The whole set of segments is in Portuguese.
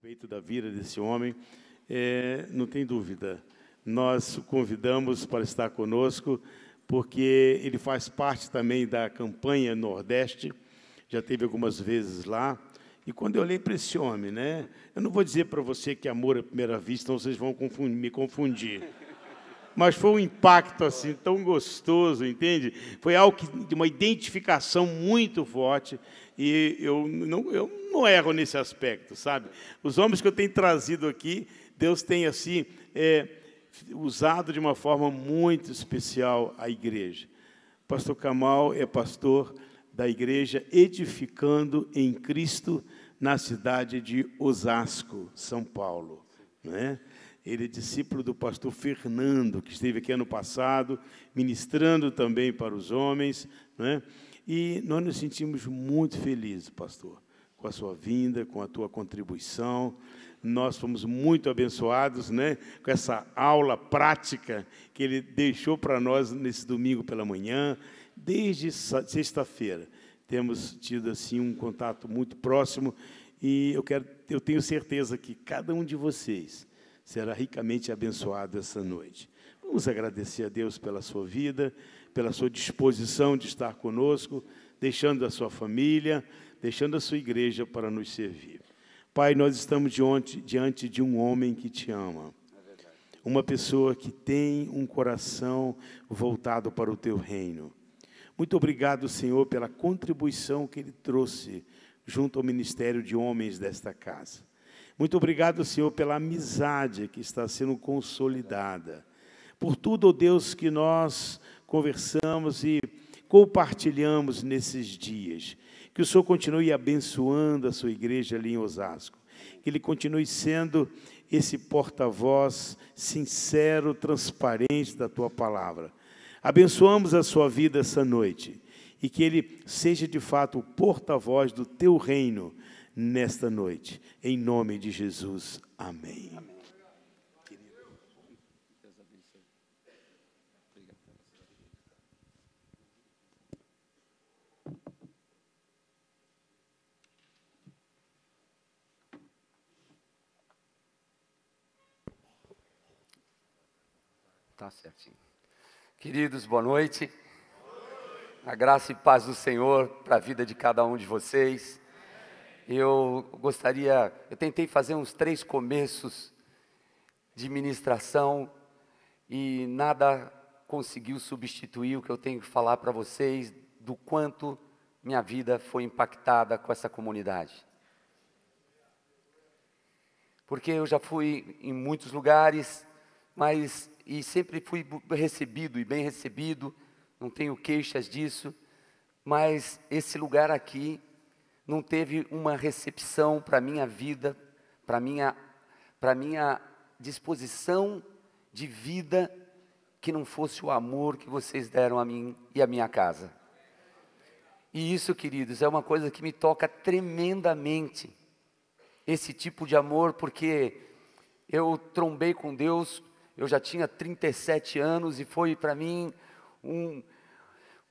respeito da vida desse homem, não tem dúvida. Nós o convidamos para estar conosco, porque ele faz parte também da campanha Nordeste, já teve algumas vezes lá. E quando eu olhei para esse homem, né, eu não vou dizer para você que amor à primeira vista, então vocês vão me confundir. Mas foi um impacto assim tão gostoso, entende? Foi algo de uma identificação muito forte, e eu não erro nesse aspecto, sabe? Os homens que eu tenho trazido aqui, Deus tem assim usado de uma forma muito especial a igreja. O pastor Kamal é pastor da igreja Edificando em Cristo, na cidade de Osasco, São Paulo, né? Ele é discípulo do pastor Fernando, que esteve aqui ano passado, ministrando também para os homens, né? E nós nos sentimos muito felizes, pastor, com a sua vinda, com a tua contribuição. Nós fomos muito abençoados, né, com essa aula prática que ele deixou para nós nesse domingo pela manhã. Desde sexta-feira temos tido assim um contato muito próximo, e eu tenho certeza que cada um de vocês será ricamente abençoado essa noite. Vamos agradecer a Deus pela sua vida, pela sua disposição de estar conosco, deixando a sua família, deixando a sua igreja para nos servir. Pai, nós estamos diante de um homem que te ama, uma pessoa que tem um coração voltado para o teu reino. Muito obrigado, Senhor, pela contribuição que ele trouxe junto ao ministério de homens desta casa. Muito obrigado, Senhor, pela amizade que está sendo consolidada. Por tudo, ó Deus, que nós conversamos e compartilhamos nesses dias. Que o Senhor continue abençoando a sua igreja ali em Osasco. Que Ele continue sendo esse porta-voz sincero, transparente da Tua palavra. Abençoamos a sua vida essa noite. E que Ele seja, de fato, o porta-voz do Teu reino nesta noite. Em nome de Jesus. Amém. Amém. Tá certinho. Queridos, boa noite. A graça e paz do Senhor para a vida de cada um de vocês. Eu tentei fazer uns 3 começos de ministração e nada conseguiu substituir o que eu tenho que falar para vocês do quanto minha vida foi impactada com essa comunidade. Porque eu já fui em muitos lugares, e sempre fui recebido e bem recebido, não tenho queixas disso, mas esse lugar aqui não teve uma recepção para a minha vida, para a minha disposição de vida, que não fosse o amor que vocês deram a mim e a minha casa. E isso, queridos, é uma coisa que me toca tremendamente, esse tipo de amor, porque eu trombei com Deus, eu já tinha 37 anos e foi para mim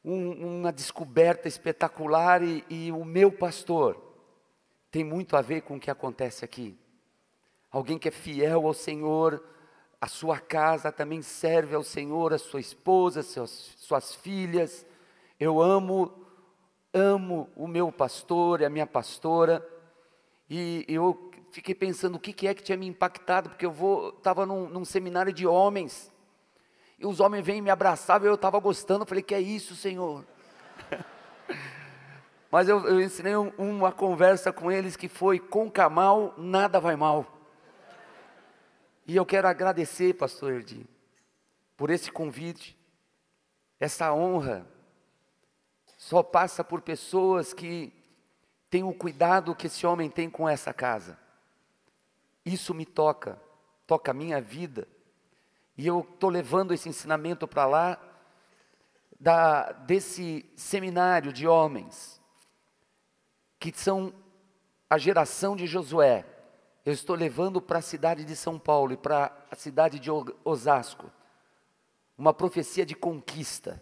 uma descoberta espetacular, e o meu pastor tem muito a ver com o que acontece aqui. Alguém que é fiel ao Senhor, a sua casa também serve ao Senhor, a sua esposa, suas filhas. Eu amo o meu pastor e a minha pastora, e eu fiquei pensando o que é que tinha me impactado, porque eu estava num seminário de homens, e os homens vêm me abraçavam, e eu estava gostando, falei, que é isso, Senhor? Mas eu ensinei uma conversa com eles que foi, com Kamal, nada vai mal. E eu quero agradecer, pastor Erdi, por esse convite. Essa honra só passa por pessoas que têm o cuidado que esse homem tem com essa casa. Isso me toca a minha vida. E eu estou levando esse ensinamento para lá, desse seminário de homens, que são a geração de Josué. Eu estou levando para a cidade de São Paulo e para a cidade de Osasco, uma profecia de conquista,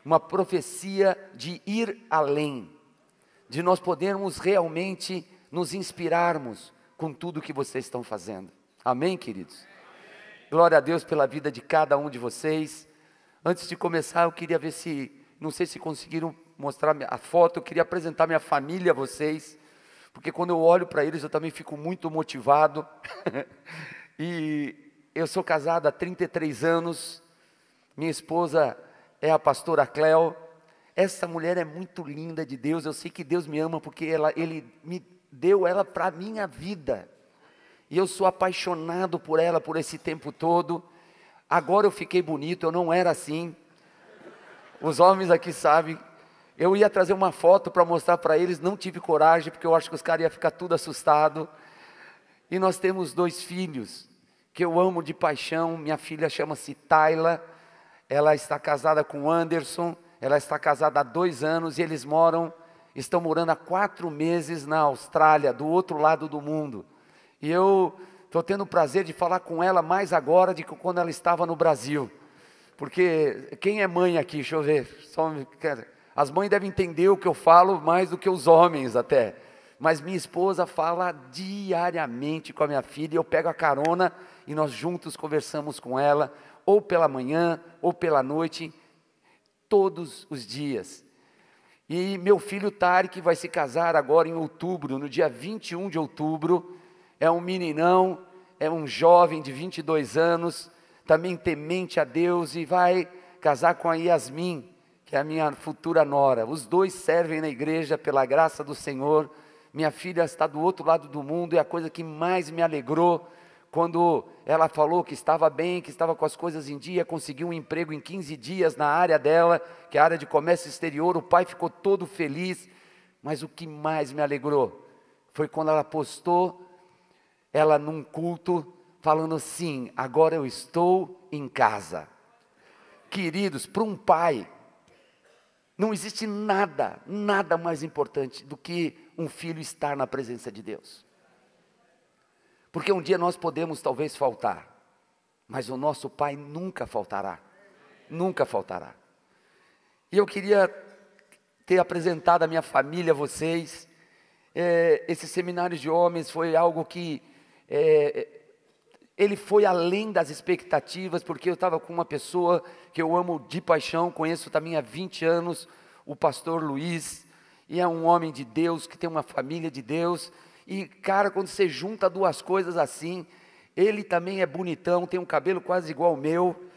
uma profecia de ir além, de nós podermos realmente nos inspirarmos com tudo que vocês estão fazendo. Amém, queridos? Glória a Deus pela vida de cada um de vocês. Antes de começar, eu queria ver se, não sei se conseguiram mostrar a foto, eu queria apresentar minha família a vocês, porque quando eu olho para eles eu também fico muito motivado. E eu sou casado há 33 anos, minha esposa é a pastora Cléo. Essa mulher é muito linda de Deus, eu sei que Deus me ama porque Ele me deu ela para a minha vida. E eu sou apaixonado por ela por esse tempo todo. Agora eu fiquei bonito, eu não era assim. Os homens aqui sabem. Eu ia trazer uma foto para mostrar para eles, não tive coragem, porque eu acho que os caras iam ficar tudo assustados. E nós temos 2 filhos, que eu amo de paixão. Minha filha chama-se Tayla, ela está casada com o Anderson, ela está casada há 2 anos e eles estão morando há 4 meses na Austrália, do outro lado do mundo. E eu estou tendo o prazer de falar com ela mais agora do que quando ela estava no Brasil. Porque quem é mãe aqui, deixa eu ver, as mães devem entender o que eu falo mais do que os homens até. Mas minha esposa fala diariamente com a minha filha, eu pego a carona e nós juntos conversamos com ela, ou pela manhã, ou pela noite, todos os dias. E meu filho Tarek vai se casar agora em outubro, no dia 21 de outubro, é um meninão, é um jovem de 22 anos, também temente a Deus, e vai casar com a Yasmin, que é a minha futura nora. Os 2 servem na igreja pela graça do Senhor. Minha filha está do outro lado do mundo, e a coisa que mais me alegrou, quando ela falou que estava bem, que estava com as coisas em dia, conseguiu um emprego em 15 dias na área dela, que é a área de comércio exterior, o pai ficou todo feliz, mas o que mais me alegrou, foi quando ela postou, ela num culto, falando assim, agora eu estou em casa. Queridos, para um pai, não existe nada mais importante do que um filho estar na presença de Deus. Porque um dia nós podemos talvez faltar, mas o nosso Pai nunca faltará, nunca faltará. E eu queria ter apresentado a minha família a vocês. Esse seminário de homens foi algo que, ele foi além das expectativas, porque eu estava com uma pessoa que eu amo de paixão, conheço também há 20 anos, o pastor Luiz, e é um homem de Deus, que tem uma família de Deus. E cara, quando você junta 2 coisas assim, ele também é bonitão, tem um cabelo quase igual ao meu,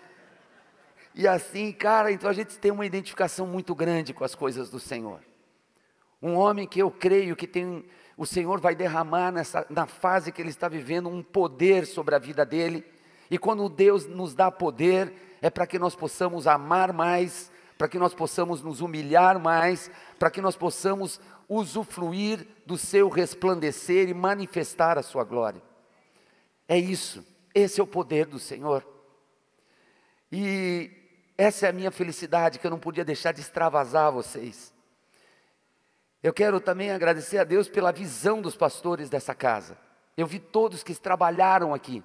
e assim, cara, então a gente tem uma identificação muito grande com as coisas do Senhor. Um homem que eu creio que o Senhor vai derramar na fase que ele está vivendo, um poder sobre a vida dele, e quando Deus nos dá poder, é para que nós possamos amar mais, para que nós possamos nos humilhar mais, para que nós possamos usufruir do seu resplandecer e manifestar a sua glória. É isso, esse é o poder do Senhor. E essa é a minha felicidade, que eu não podia deixar de extravasar a vocês. Eu quero também agradecer a Deus pela visão dos pastores dessa casa. Eu vi todos que trabalharam aqui,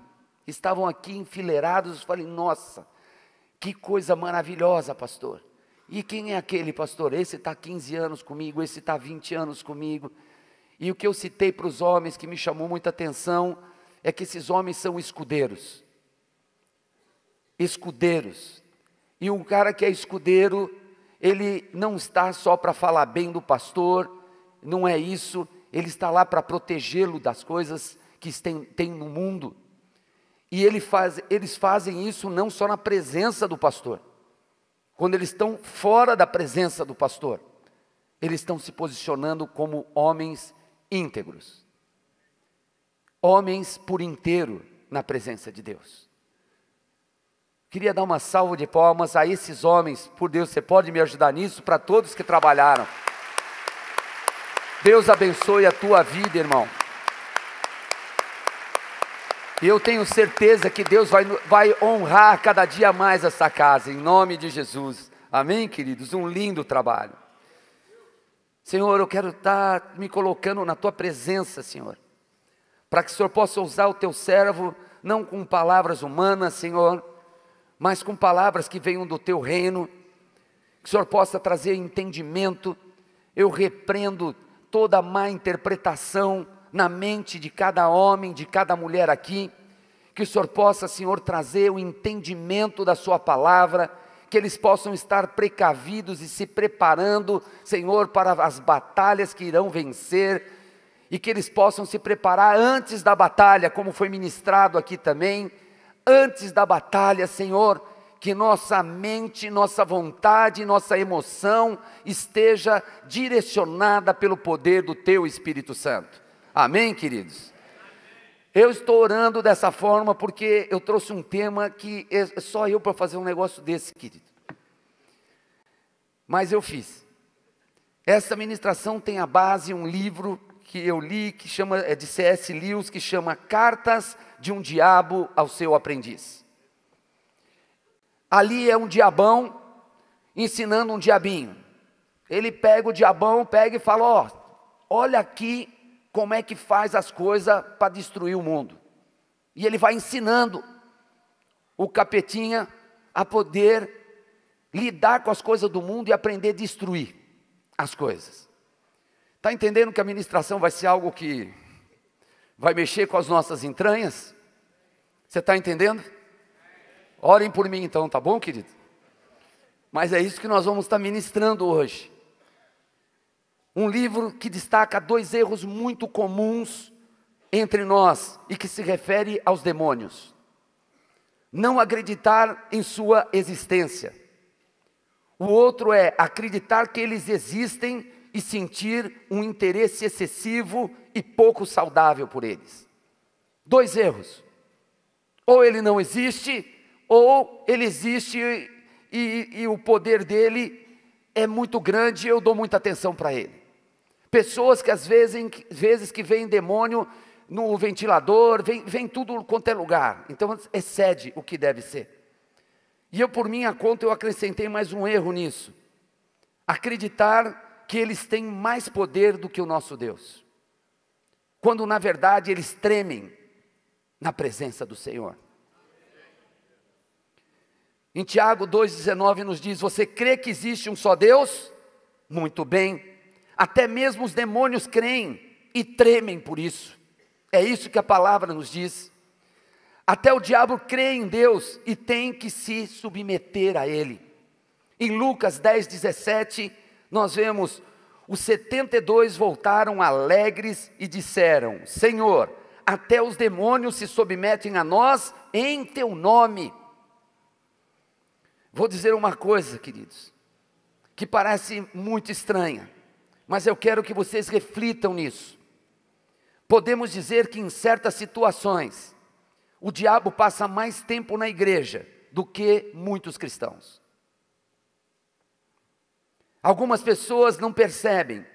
estavam aqui enfileirados, eu falei, nossa, que coisa maravilhosa, pastor. E quem é aquele pastor? Esse está 15 anos comigo, esse está 20 anos comigo. E o que eu citei para os homens, que me chamou muita atenção, é que esses homens são escudeiros. Escudeiros. E um cara que é escudeiro, ele não está só para falar bem do pastor, não é isso, ele está lá para protegê-lo das coisas que tem no mundo. E eles fazem isso não só na presença do pastor. Quando eles estão fora da presença do pastor, eles estão se posicionando como homens íntegros. Homens por inteiro na presença de Deus. Queria dar uma salva de palmas a esses homens. Por Deus, você pode me ajudar nisso? Para todos que trabalharam. Deus abençoe a tua vida, irmão. E eu tenho certeza que Deus vai honrar cada dia mais essa casa, em nome de Jesus. Amém, queridos? Um lindo trabalho. Senhor, eu quero estar me colocando na tua presença, Senhor, para que o Senhor possa usar o teu servo, não com palavras humanas, Senhor, mas com palavras que venham do teu reino, que o Senhor possa trazer entendimento. Eu repreendo toda má interpretação na mente de cada homem, de cada mulher aqui, que o Senhor possa, Senhor, trazer o entendimento da sua palavra, que eles possam estar precavidos e se preparando, Senhor, para as batalhas que irão vencer, e que eles possam se preparar antes da batalha, como foi ministrado aqui também, antes da batalha, Senhor, que nossa mente, nossa vontade, nossa emoção esteja direcionada pelo poder do Teu Espírito Santo. Amém, queridos? Eu estou orando dessa forma porque eu trouxe um tema que é só eu para fazer um negócio desse, querido. Mas eu fiz. Essa ministração tem a base, um livro que eu li, que é de C.S. Lewis, que chama Cartas de um Diabo ao Seu Aprendiz. Ali é um diabão ensinando um diabinho. Ele pega o diabão, pega e fala, olha aqui como é que faz as coisas para destruir o mundo. E ele vai ensinando o capetinha a poder lidar com as coisas do mundo e aprender a destruir as coisas. Está entendendo que a ministração vai ser algo que vai mexer com as nossas entranhas? Você está entendendo? Orem por mim então, tá bom, querido? Mas é isso que nós vamos estar ministrando hoje. Um livro que destaca 2 erros muito comuns entre nós e que se refere aos demônios. Não acreditar em sua existência. O outro é acreditar que eles existem e sentir um interesse excessivo e pouco saudável por eles. 2 erros. Ou ele não existe, ou ele existe e o poder dele é muito grande e eu dou muita atenção para ele. Pessoas que às vezes que veem demônio no ventilador, vem tudo quanto é lugar, então excede o que deve ser. E eu, por minha conta, eu acrescentei mais um erro nisso. Acreditar que eles têm mais poder do que o nosso Deus, quando na verdade eles tremem na presença do Senhor. Em Tiago 2,19 nos diz, você crê que existe um só Deus? Muito bem, até mesmo os demônios creem e tremem por isso. É isso que a palavra nos diz. Até o diabo crê em Deus e tem que se submeter a Ele. Em Lucas 10,17, nós vemos, os 72 voltaram alegres e disseram, Senhor, até os demônios se submetem a nós em Teu nome. Vou dizer uma coisa, queridos, que parece muito estranha, mas eu quero que vocês reflitam nisso. Podemos dizer que em certas situações, o diabo passa mais tempo na igreja do que muitos cristãos. Algumas pessoas não percebem,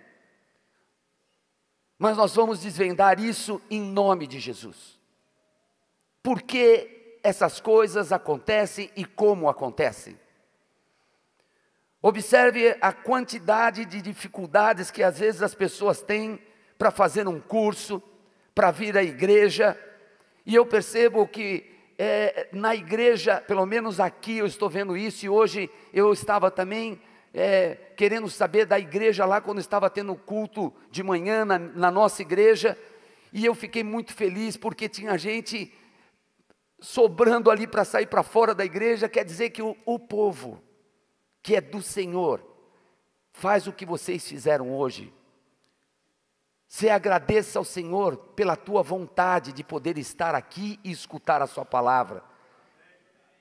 mas nós vamos desvendar isso em nome de Jesus. Por que essas coisas acontecem e como acontecem? Observe a quantidade de dificuldades que às vezes as pessoas têm para fazer um curso, para vir à igreja, e eu percebo que na igreja, pelo menos aqui eu estou vendo isso, e hoje eu estava também querendo saber da igreja lá, quando estava tendo culto de manhã na nossa igreja, e eu fiquei muito feliz, porque tinha gente sobrando ali para sair para fora da igreja. Quer dizer que o povo, que é do Senhor, faz o que vocês fizeram hoje. Você agradeça ao Senhor pela tua vontade de poder estar aqui e escutar a sua palavra.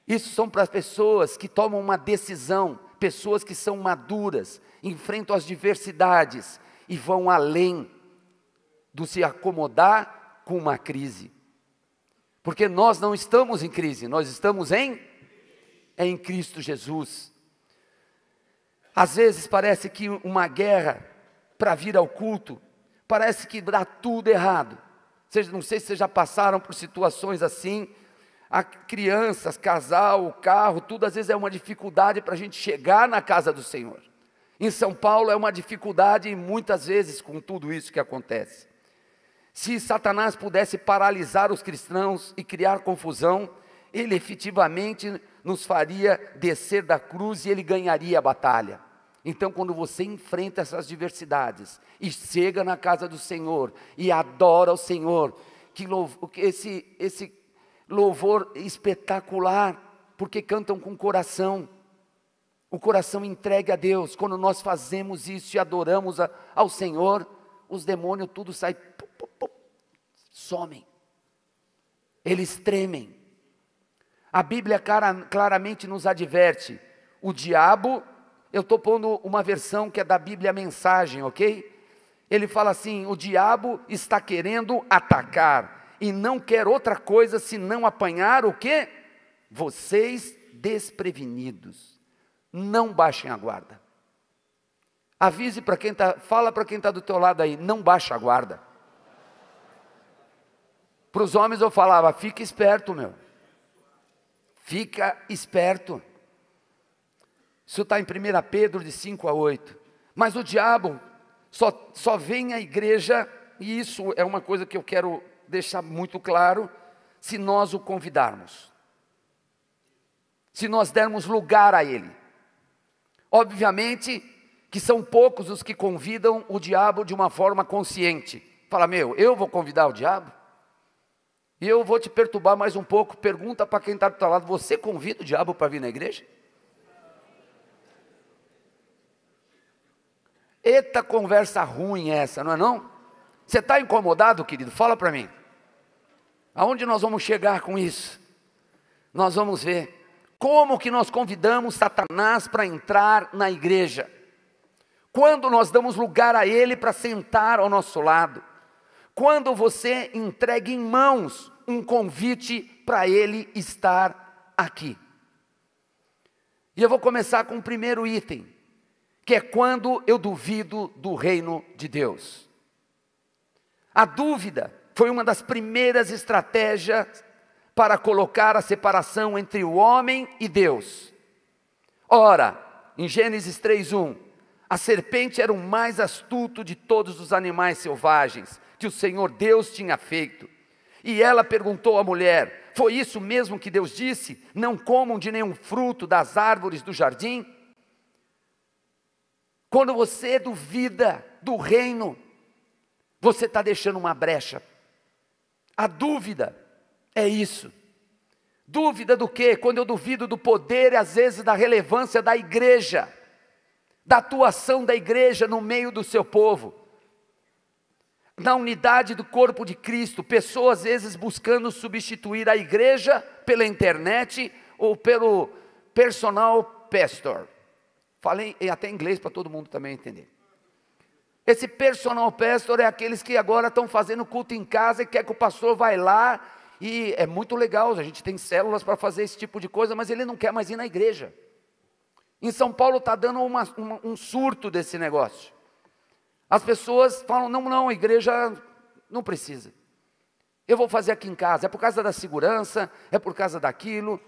Isso são para as pessoas que tomam uma decisão, pessoas que são maduras, enfrentam as diversidades e vão além do se acomodar com uma crise. Porque nós não estamos em crise, nós estamos em Cristo Jesus. Às vezes parece que uma guerra para vir ao culto, parece que dá tudo errado. Não sei se vocês já passaram por situações assim, a crianças, casal, o carro, tudo às vezes é uma dificuldade para a gente chegar na casa do Senhor. Em São Paulo é uma dificuldade muitas vezes com tudo isso que acontece. Se Satanás pudesse paralisar os cristãos e criar confusão, ele efetivamente nos faria descer da cruz e ele ganharia a batalha. Então, quando você enfrenta essas diversidades e chega na casa do Senhor e adora o Senhor, esse louvor espetacular, porque cantam com o coração entregue a Deus. Quando nós fazemos isso e adoramos ao Senhor, os demônios tudo sai, somem, eles tremem. A Bíblia claramente nos adverte, o diabo, eu estou pondo uma versão que é da Bíblia Mensagem, ok? Ele fala assim, o diabo está querendo atacar, e não quer outra coisa senão apanhar o quê? Vocês desprevenidos. Não baixem a guarda. Avise para quem está, fala para quem está do teu lado aí, não baixa a guarda. Para os homens eu falava, fica esperto, meu. Fica esperto. Isso está em 1 Pedro de 5 a 8. Mas o diabo só vem à igreja, e isso é uma coisa que eu quero deixar muito claro, se nós o convidarmos. Se nós dermos lugar a ele. Obviamente que são poucos os que convidam o diabo de uma forma consciente. Fala, eu vou convidar o diabo? E eu vou te perturbar mais um pouco, pergunta para quem está do teu lado, você convida o diabo para vir na igreja? Eita conversa ruim essa, não é não? Você está incomodado, querido? Fala para mim. Aonde nós vamos chegar com isso? Nós vamos ver como que nós convidamos Satanás para entrar na igreja. Quando nós damos lugar a ele para sentar ao nosso lado. Quando você entrega em mãos um convite para ele estar aqui. E eu vou começar com o primeiro item, que é quando eu duvido do reino de Deus. A dúvida foi uma das primeiras estratégias para colocar a separação entre o homem e Deus. Ora, em Gênesis 3:1, a serpente era o mais astuto de todos os animais selvagens que o Senhor Deus tinha feito. E ela perguntou à mulher, foi isso mesmo que Deus disse? Não comam de nenhum fruto das árvores do jardim? Quando você duvida do reino, você está deixando uma brecha. A dúvida é isso. Dúvida do quê? Quando eu duvido do poder e às vezes da relevância da igreja, da atuação da igreja no meio do seu povo, na unidade do corpo de Cristo, pessoas às vezes buscando substituir a igreja pela internet ou pelo personal pastor. Falei até em inglês para todo mundo também entender. Esse personal pastor é aqueles que agora estão fazendo culto em casa e quer que o pastor vá lá, e é muito legal, a gente tem células para fazer esse tipo de coisa, mas ele não quer mais ir na igreja. Em São Paulo está dando um surto desse negócio. As pessoas falam, não, a igreja não precisa. Eu vou fazer aqui em casa, é por causa da segurança, é por causa daquilo,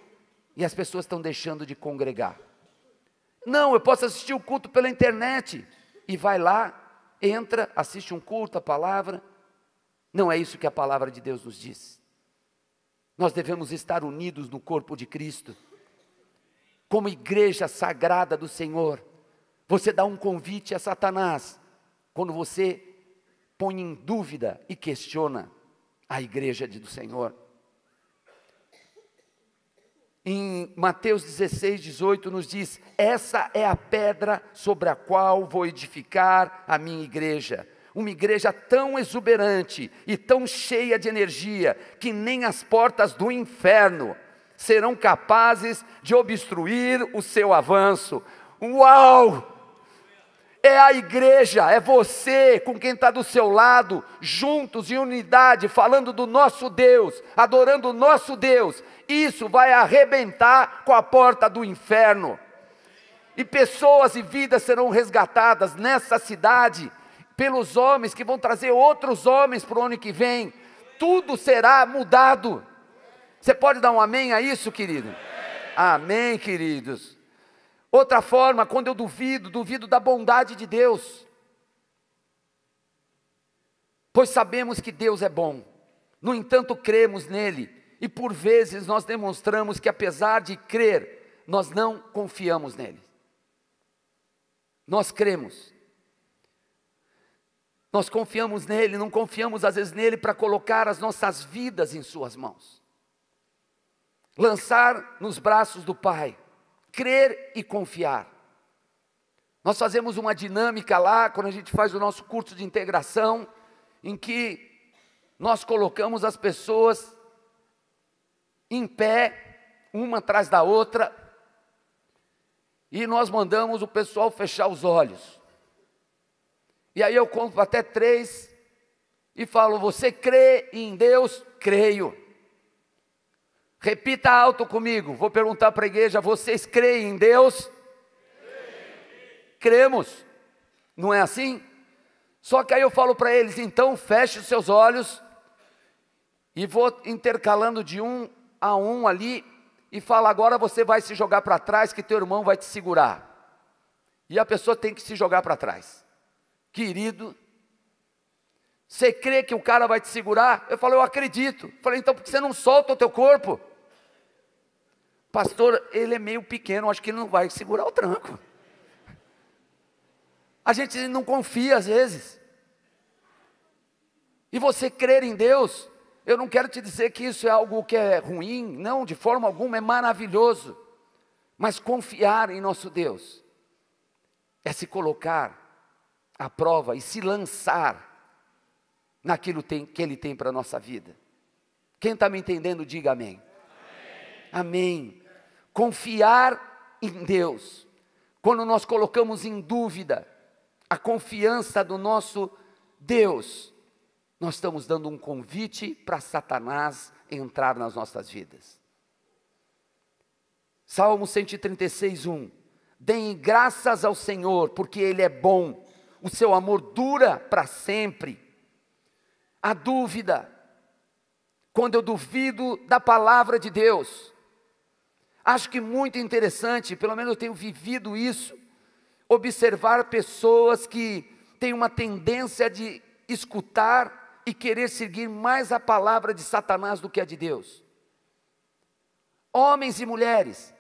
e as pessoas estão deixando de congregar. Não, eu posso assistir o culto pela internet, e vai lá, entra, assiste um culto, a palavra. Não é isso que a palavra de Deus nos diz. Nós devemos estar unidos no corpo de Cristo, como igreja sagrada do Senhor. Você dá um convite a Satanás, quando você põe em dúvida e questiona a igreja do Senhor. Em Mateus 16:18 nos diz, essa é a pedra sobre a qual vou edificar a minha igreja. Uma igreja tão exuberante e tão cheia de energia, que nem as portas do inferno serão capazes de obstruir o seu avanço. Uau! É a igreja, é você com quem está do seu lado, juntos em unidade, falando do nosso Deus, adorando o nosso Deus. Isso vai arrebentar com a porta do inferno. E pessoas e vidas serão resgatadas nessa cidade, pelos homens que vão trazer outros homens para o ano que vem. Tudo será mudado. Você pode dar um amém a isso, querido? Amém, queridos. Outra forma, quando eu duvido da bondade de Deus. Pois sabemos que Deus é bom, no entanto cremos nele, e por vezes nós demonstramos que apesar de crer, nós não confiamos nele. Nós cremos. Nós confiamos nele, não confiamos às vezes nele para colocar as nossas vidas em suas mãos. Lançar nos braços do Pai, crer e confiar. Nós fazemos uma dinâmica lá, quando a gente faz o nosso curso de integração, em que nós colocamos as pessoas em pé, uma atrás da outra, e nós mandamos o pessoal fechar os olhos. E aí eu conto até 3 e falo: você crê em Deus? Creio. Repita alto comigo, vou perguntar para a igreja: vocês creem em Deus? Cremos, não é assim? Só que aí eu falo para eles: então feche os seus olhos, e vou intercalando de um a um ali, e falo: agora você vai se jogar para trás, que teu irmão vai te segurar. E a pessoa tem que se jogar para trás. Querido, você crê que o cara vai te segurar? Eu falo: eu acredito. Eu falei: então por que você não solta o teu corpo? Pastor, ele é meio pequeno, acho que ele não vai segurar o tranco. A gente não confia às vezes. E você crer em Deus, eu não quero te dizer que isso é algo que é ruim, não, de forma alguma, é maravilhoso. Mas confiar em nosso Deus é se colocar à prova e se lançar naquilo que Ele tem para a nossa vida. Quem está me entendendo, diga amém. Amém. Confiar em Deus. Quando nós colocamos em dúvida a confiança do nosso Deus, nós estamos dando um convite para Satanás entrar nas nossas vidas. Salmo 136, 1. Deem graças ao Senhor, porque Ele é bom, o seu amor dura para sempre. A dúvida, quando eu duvido da palavra de Deus, acho que muito interessante, pelo menos eu tenho vivido isso, observar pessoas que têm uma tendência de escutar e querer seguir mais a palavra de Satanás do que a de Deus. Homens e mulheres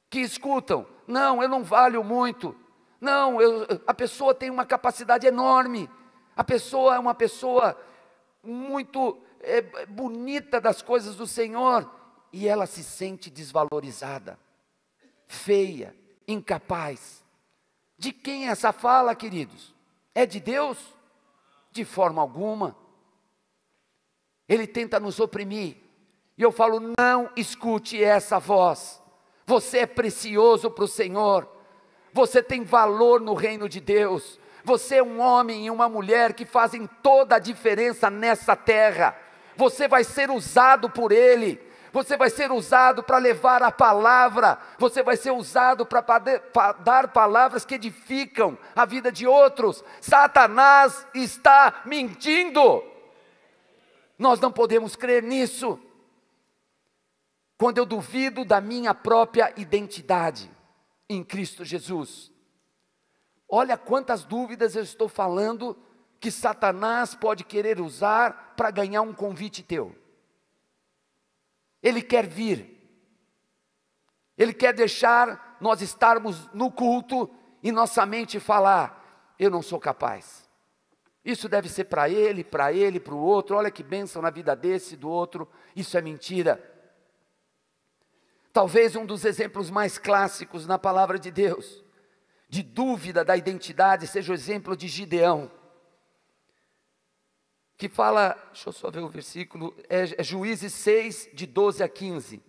que escutam: não, eu não valho muito, não, a pessoa tem uma capacidade enorme, a pessoa é uma pessoa muito bonita das coisas do Senhor, e ela se sente desvalorizada, feia, incapaz. De quem é essa fala, queridos? É de Deus? De forma alguma. Ele tenta nos oprimir, e eu falo: não escute essa voz. Você é precioso para o Senhor, você tem valor no reino de Deus, você é um homem e uma mulher que fazem toda a diferença nessa terra. Você vai ser usado por Ele, você vai ser usado para levar a palavra, você vai ser usado para dar palavras que edificam a vida de outros. Satanás está mentindo, nós não podemos crer nisso. Quando eu duvido da minha própria identidade em Cristo Jesus, olha quantas dúvidas eu estou falando que Satanás pode querer usar para ganhar um convite teu. Ele quer vir, ele quer deixar nós estarmos no culto e nossa mente falar: eu não sou capaz. Isso deve ser para ele, para o outro. Olha que bênção na vida desse, do outro. Isso é mentira. Talvez um dos exemplos mais clássicos na palavra de Deus, de dúvida da identidade, seja o exemplo de Gideão, que fala, deixa eu só ver o versículo, é Juízes 6, de 12 a 15,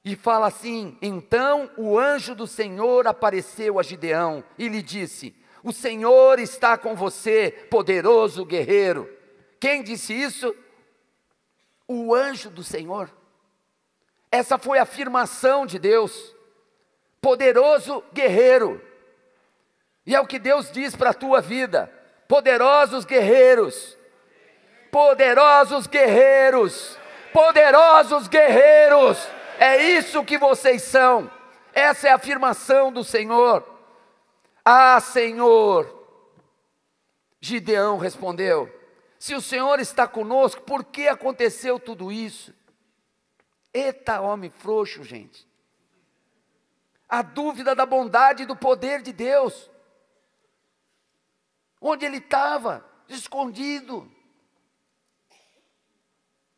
e fala assim: então o anjo do Senhor apareceu a Gideão e lhe disse: o Senhor está com você, poderoso guerreiro. Quem disse isso? O anjo do Senhor. Essa foi a afirmação de Deus: poderoso guerreiro. E é o que Deus diz para a tua vida: poderosos guerreiros, poderosos guerreiros, poderosos guerreiros. É isso que vocês são. Essa é a afirmação do Senhor. Ah, Senhor, Gideão respondeu: se o Senhor está conosco, por que aconteceu tudo isso? Eita, homem frouxo, gente. a dúvida da bondade e do poder de Deus. Onde ele estava? Escondido.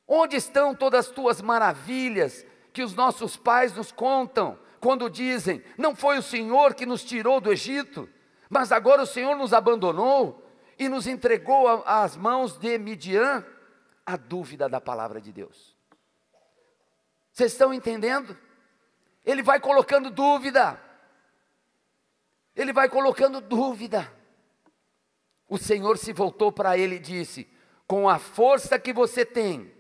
Onde estão todas as tuas maravilhas que os nossos pais nos contam, quando dizem, não foi o Senhor que nos tirou do Egito, mas agora o Senhor nos abandonou e nos entregou às mãos de Midian? A dúvida da palavra de Deus. Vocês estão entendendo? Ele vai colocando dúvida. Ele vai colocando dúvida. O Senhor se voltou para ele e disse, com a força que você tem,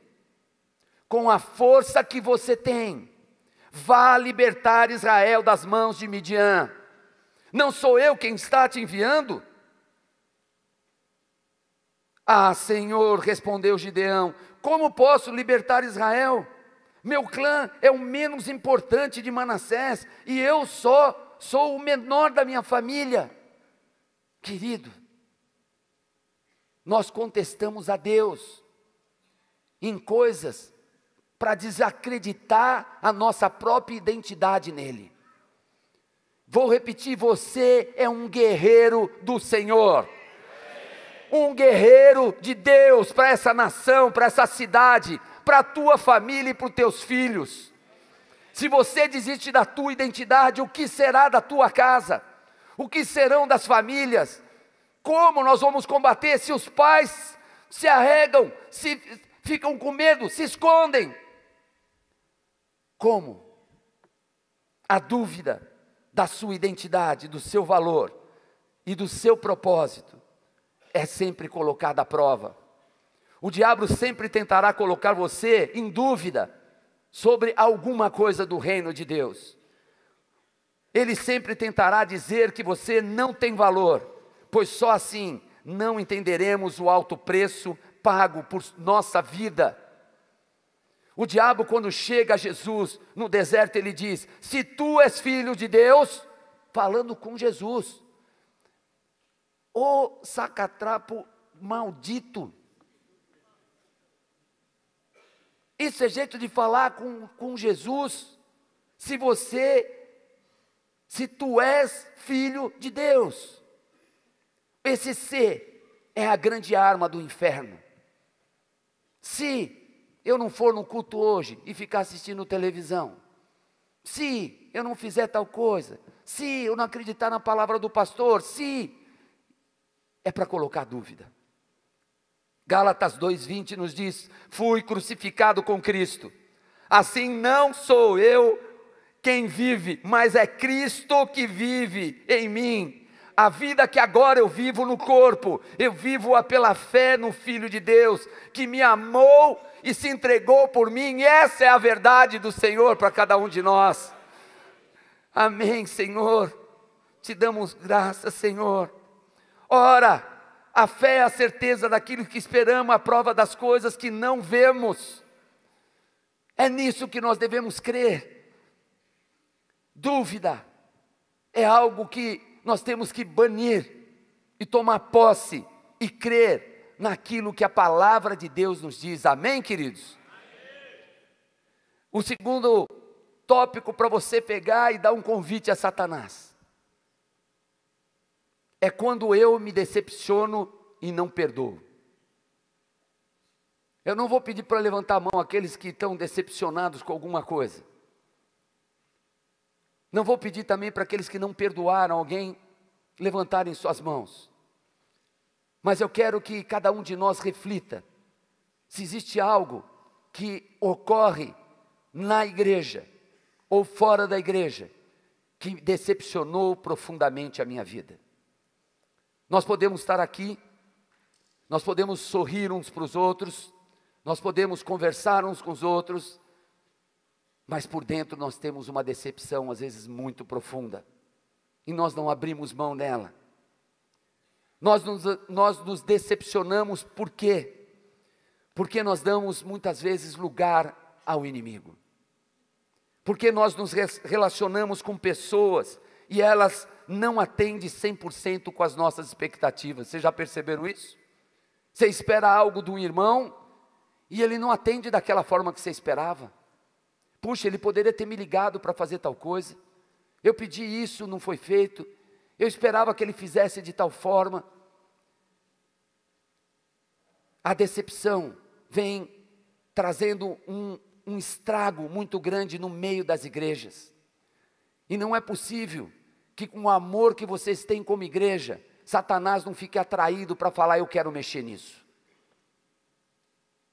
com a força que você tem, vá libertar Israel das mãos de Midian. Não sou eu quem está te enviando? Ah, Senhor, respondeu Gideão, como posso libertar Israel? Meu clã é o menos importante de Manassés, e eu só sou o menor da minha família. Querido, nós contestamos a Deus em coisas para desacreditar a nossa própria identidade nele. Vou repetir, você é um guerreiro do Senhor. Um guerreiro de Deus para essa nação, para essa cidade, para a tua família e para os teus filhos. Se você desiste da tua identidade, o que será da tua casa? O que serão das famílias? Como nós vamos combater se os pais se arregam, se ficam com medo, se escondem? Como? A dúvida da sua identidade, do seu valor e do seu propósito é sempre colocada à prova. O diabo sempre tentará colocar você em dúvida sobre alguma coisa do reino de Deus. Ele sempre tentará dizer que você não tem valor, pois só assim não entenderemos o alto preço pago por nossa vida. O diabo, quando chega a Jesus no deserto, ele diz, se tu és filho de Deus, falando com Jesus, ô sacatrapo maldito, isso é jeito de falar com Jesus, se tu és filho de Deus. Esse ser é a grande arma do inferno. Se eu não for no culto hoje e ficar assistindo televisão, se eu não fizer tal coisa, se eu não acreditar na palavra do pastor, é para colocar dúvida. Gálatas 2:20 nos diz, fui crucificado com Cristo, assim não sou eu quem vive, mas é Cristo que vive em mim. A vida que agora eu vivo no corpo, eu vivo-a pela fé no Filho de Deus, que me amou e se entregou por mim. Essa é a verdade do Senhor para cada um de nós. Amém, Senhor. Te damos graças, Senhor. Ora, a fé é a certeza daquilo que esperamos, a prova das coisas que não vemos. É nisso que nós devemos crer. Dúvida é algo que nós temos que banir e tomar posse e crer naquilo que a palavra de Deus nos diz. Amém, queridos? Amém. O segundo tópico para você pegar e dar um convite a Satanás é quando eu me decepciono e não perdoo. Eu não vou pedir para levantar a mão aqueles que estão decepcionados com alguma coisa. Não vou pedir também para aqueles que não perdoaram alguém levantarem suas mãos. Mas eu quero que cada um de nós reflita se existe algo que ocorre na igreja ou fora da igreja que decepcionou profundamente a minha vida. Nós podemos estar aqui, nós podemos sorrir uns para os outros, nós podemos conversar uns com os outros, mas por dentro nós temos uma decepção, às vezes muito profunda, e nós não abrimos mão dela. Nós nos decepcionamos por quê? Porque nós damos muitas vezes lugar ao inimigo. Porque nós nos relacionamos com pessoas e elas não atendem 100% com as nossas expectativas. Vocês já perceberam isso? Você espera algo do irmão e ele não atende daquela forma que você esperava. Puxa, ele poderia ter me ligado para fazer tal coisa. Eu pedi isso, não foi feito. Eu esperava que ele fizesse de tal forma. A decepção vem trazendo um estrago muito grande no meio das igrejas. E não é possível que com o amor que vocês têm como igreja, Satanás não fique atraído para falar: eu quero mexer nisso,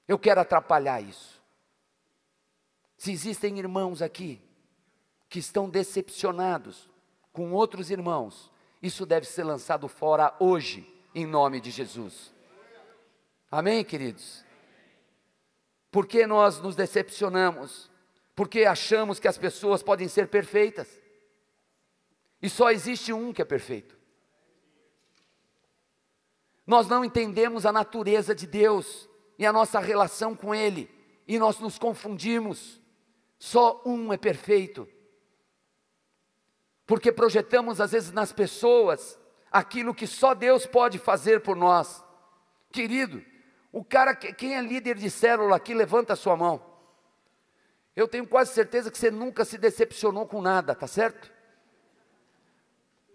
eu quero atrapalhar isso. Se existem irmãos aqui que estão decepcionados com outros irmãos, isso deve ser lançado fora hoje, em nome de Jesus. Amém, queridos? Por que nós nos decepcionamos? Porque achamos que as pessoas podem ser perfeitas. E só existe um que é perfeito. Nós não entendemos a natureza de Deus e a nossa relação com Ele, e nós nos confundimos. Só um é perfeito. Porque projetamos às vezes nas pessoas aquilo que só Deus pode fazer por nós. Querido, o cara, quem é líder de célula aqui, levanta a sua mão. Eu tenho quase certeza que você nunca se decepcionou com nada, tá certo?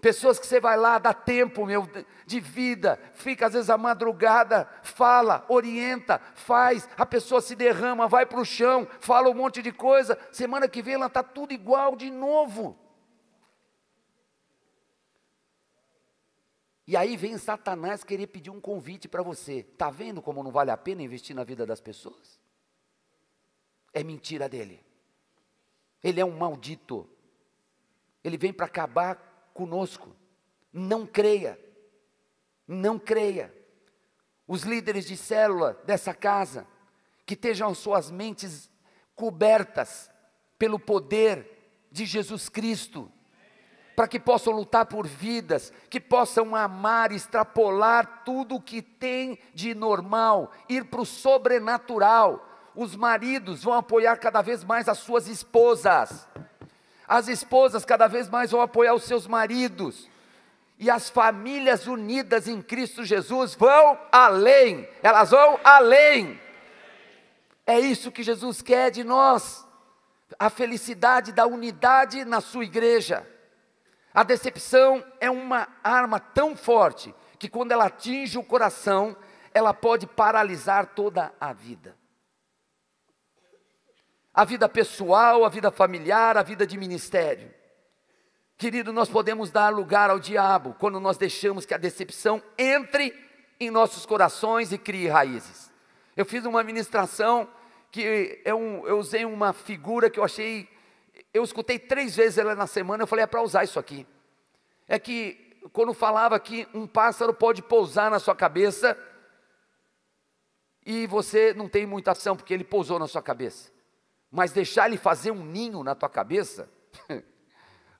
Pessoas que você vai lá, dá tempo, de vida, fica às vezes à madrugada, fala, orienta, faz, a pessoa se derrama, vai para o chão, fala um monte de coisa, semana que vem ela está tudo igual de novo. E aí vem Satanás querer pedir um convite para você. Está vendo como não vale a pena investir na vida das pessoas? É mentira dele. Ele é um maldito. Ele vem para acabar conosco. Não creia. Não creia. Os líderes de célula dessa casa, que estejam suas mentes cobertas pelo poder de Jesus Cristo, para que possam lutar por vidas, que possam amar, extrapolar tudo o que tem de normal, ir para o sobrenatural. Os maridos vão apoiar cada vez mais as suas esposas, as esposas cada vez mais vão apoiar os seus maridos, e as famílias unidas em Cristo Jesus vão além, elas vão além. É isso que Jesus quer de nós, a felicidade da unidade na sua igreja. A decepção é uma arma tão forte, que quando ela atinge o coração, ela pode paralisar toda a vida. A vida pessoal, a vida familiar, a vida de ministério. Querido, nós podemos dar lugar ao diabo, quando nós deixamos que a decepção entre em nossos corações e crie raízes. Eu fiz uma ministração, que eu usei uma figura que eu achei... Eu escutei 3 vezes ela na semana, eu falei, é para usar isso aqui. É que, quando falava que um pássaro pode pousar na sua cabeça, e você não tem muita ação, porque ele pousou na sua cabeça. Mas deixar ele fazer um ninho na tua cabeça,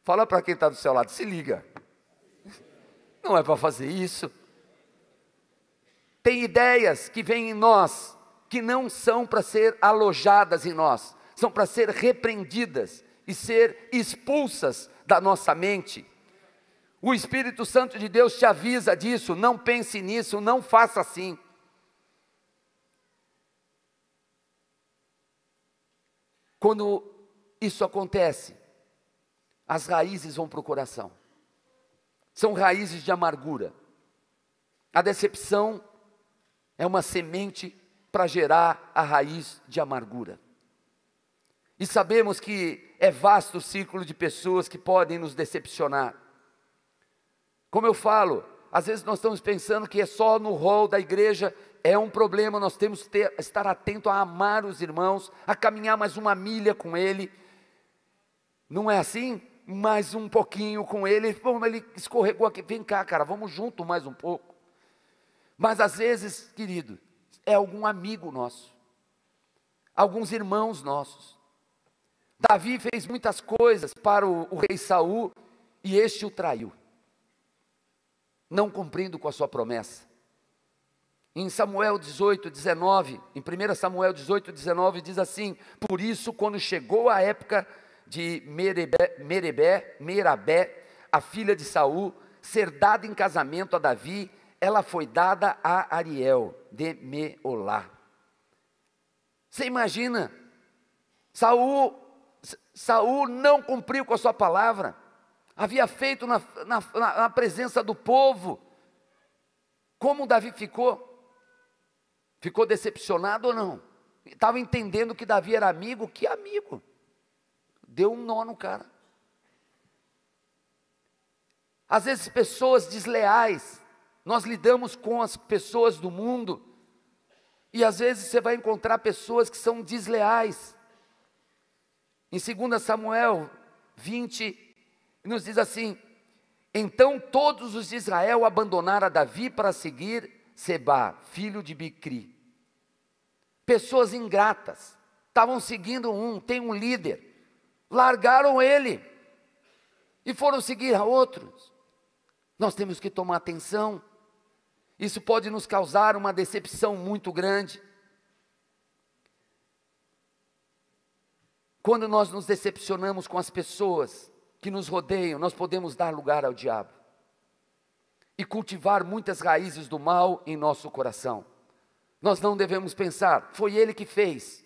fala para quem está do seu lado, se liga. Não é para fazer isso. Tem ideias que vêm em nós, que não são para ser alojadas em nós, são para ser repreendidas e ser expulsas da nossa mente. O Espírito Santo de Deus te avisa disso, não pense nisso, não faça assim. Quando isso acontece, as raízes vão para o coração. São raízes de amargura. A decepção é uma semente para gerar a raiz de amargura. E sabemos que é vasto o círculo de pessoas que podem nos decepcionar. Como eu falo, às vezes nós estamos pensando que é só no hall da igreja, é um problema, nós temos que estar atento a amar os irmãos, a caminhar mais uma milha com ele. Não é assim? Mais um pouquinho com ele, bom, ele escorregou aqui, vem cá cara, vamos junto mais um pouco. Mas às vezes, querido, é algum amigo nosso, alguns irmãos nossos. Davi fez muitas coisas para o rei Saul, e este o traiu, não cumprindo com a sua promessa. Em Samuel 18, 19, em 1 Samuel 18, 19, diz assim: por isso, quando chegou a época de Merabé, a filha de Saul, ser dada em casamento a Davi, ela foi dada a Ariel de Meolá. Você imagina, Saul não cumpriu com a sua palavra, havia feito na presença do povo. Como Davi ficou? Ficou decepcionado ou não? Estava entendendo que Davi era amigo? Que amigo? Deu um nó no cara. Às vezes pessoas desleais, nós lidamos com as pessoas do mundo, e às vezes você vai encontrar pessoas que são desleais. Em 2 Samuel 20, nos diz assim: então todos os de Israel abandonaram a Davi para seguir Sebá, filho de Bicri. Pessoas ingratas, estavam seguindo tem um líder, largaram ele e foram seguir a outros. Nós temos que tomar atenção. Isso pode nos causar uma decepção muito grande. Quando nós nos decepcionamos com as pessoas que nos rodeiam, nós podemos dar lugar ao diabo e cultivar muitas raízes do mal em nosso coração. Nós não devemos pensar, foi ele que fez,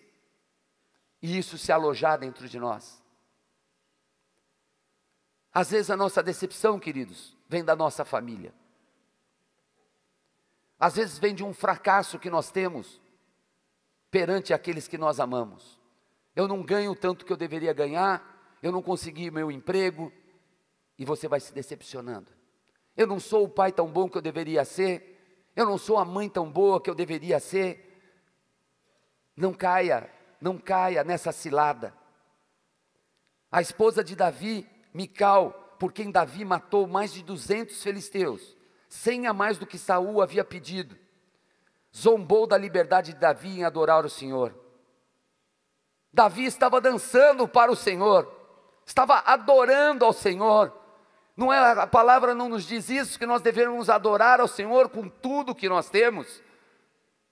e isso se alojar dentro de nós. Às vezes a nossa decepção, queridos, vem da nossa família. Às vezes vem de um fracasso que nós temos perante aqueles que nós amamos. Eu não ganho tanto que eu deveria ganhar, eu não consegui meu emprego, e você vai se decepcionando. Eu não sou o pai tão bom que eu deveria ser, eu não sou a mãe tão boa que eu deveria ser. Não caia nessa cilada. A esposa de Davi, Mical, por quem Davi matou mais de 200 filisteus, 100 a mais do que Saul havia pedido, zombou da liberdade de Davi em adorar o Senhor. Davi estava dançando para o Senhor, estava adorando ao Senhor. Não é, a palavra não nos diz isso, que nós devemos adorar ao Senhor com tudo que nós temos,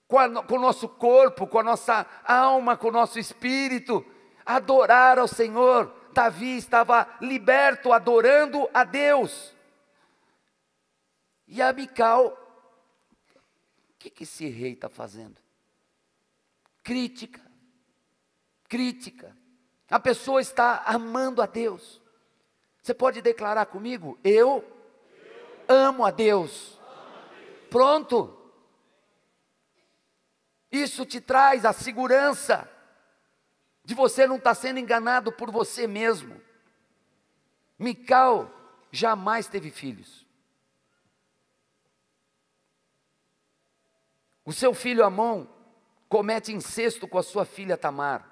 com o nosso corpo, com a nossa alma, com o nosso espírito, adorar ao Senhor. Davi estava liberto, adorando a Deus. E a Mical, o que esse rei está fazendo? Crítica. A pessoa está amando a Deus. Você pode declarar comigo? Eu amo a Deus. Pronto. Isso te traz a segurança de você não estar sendo enganado por você mesmo. Mical jamais teve filhos. O seu filho Amon comete incesto com a sua filha Tamar.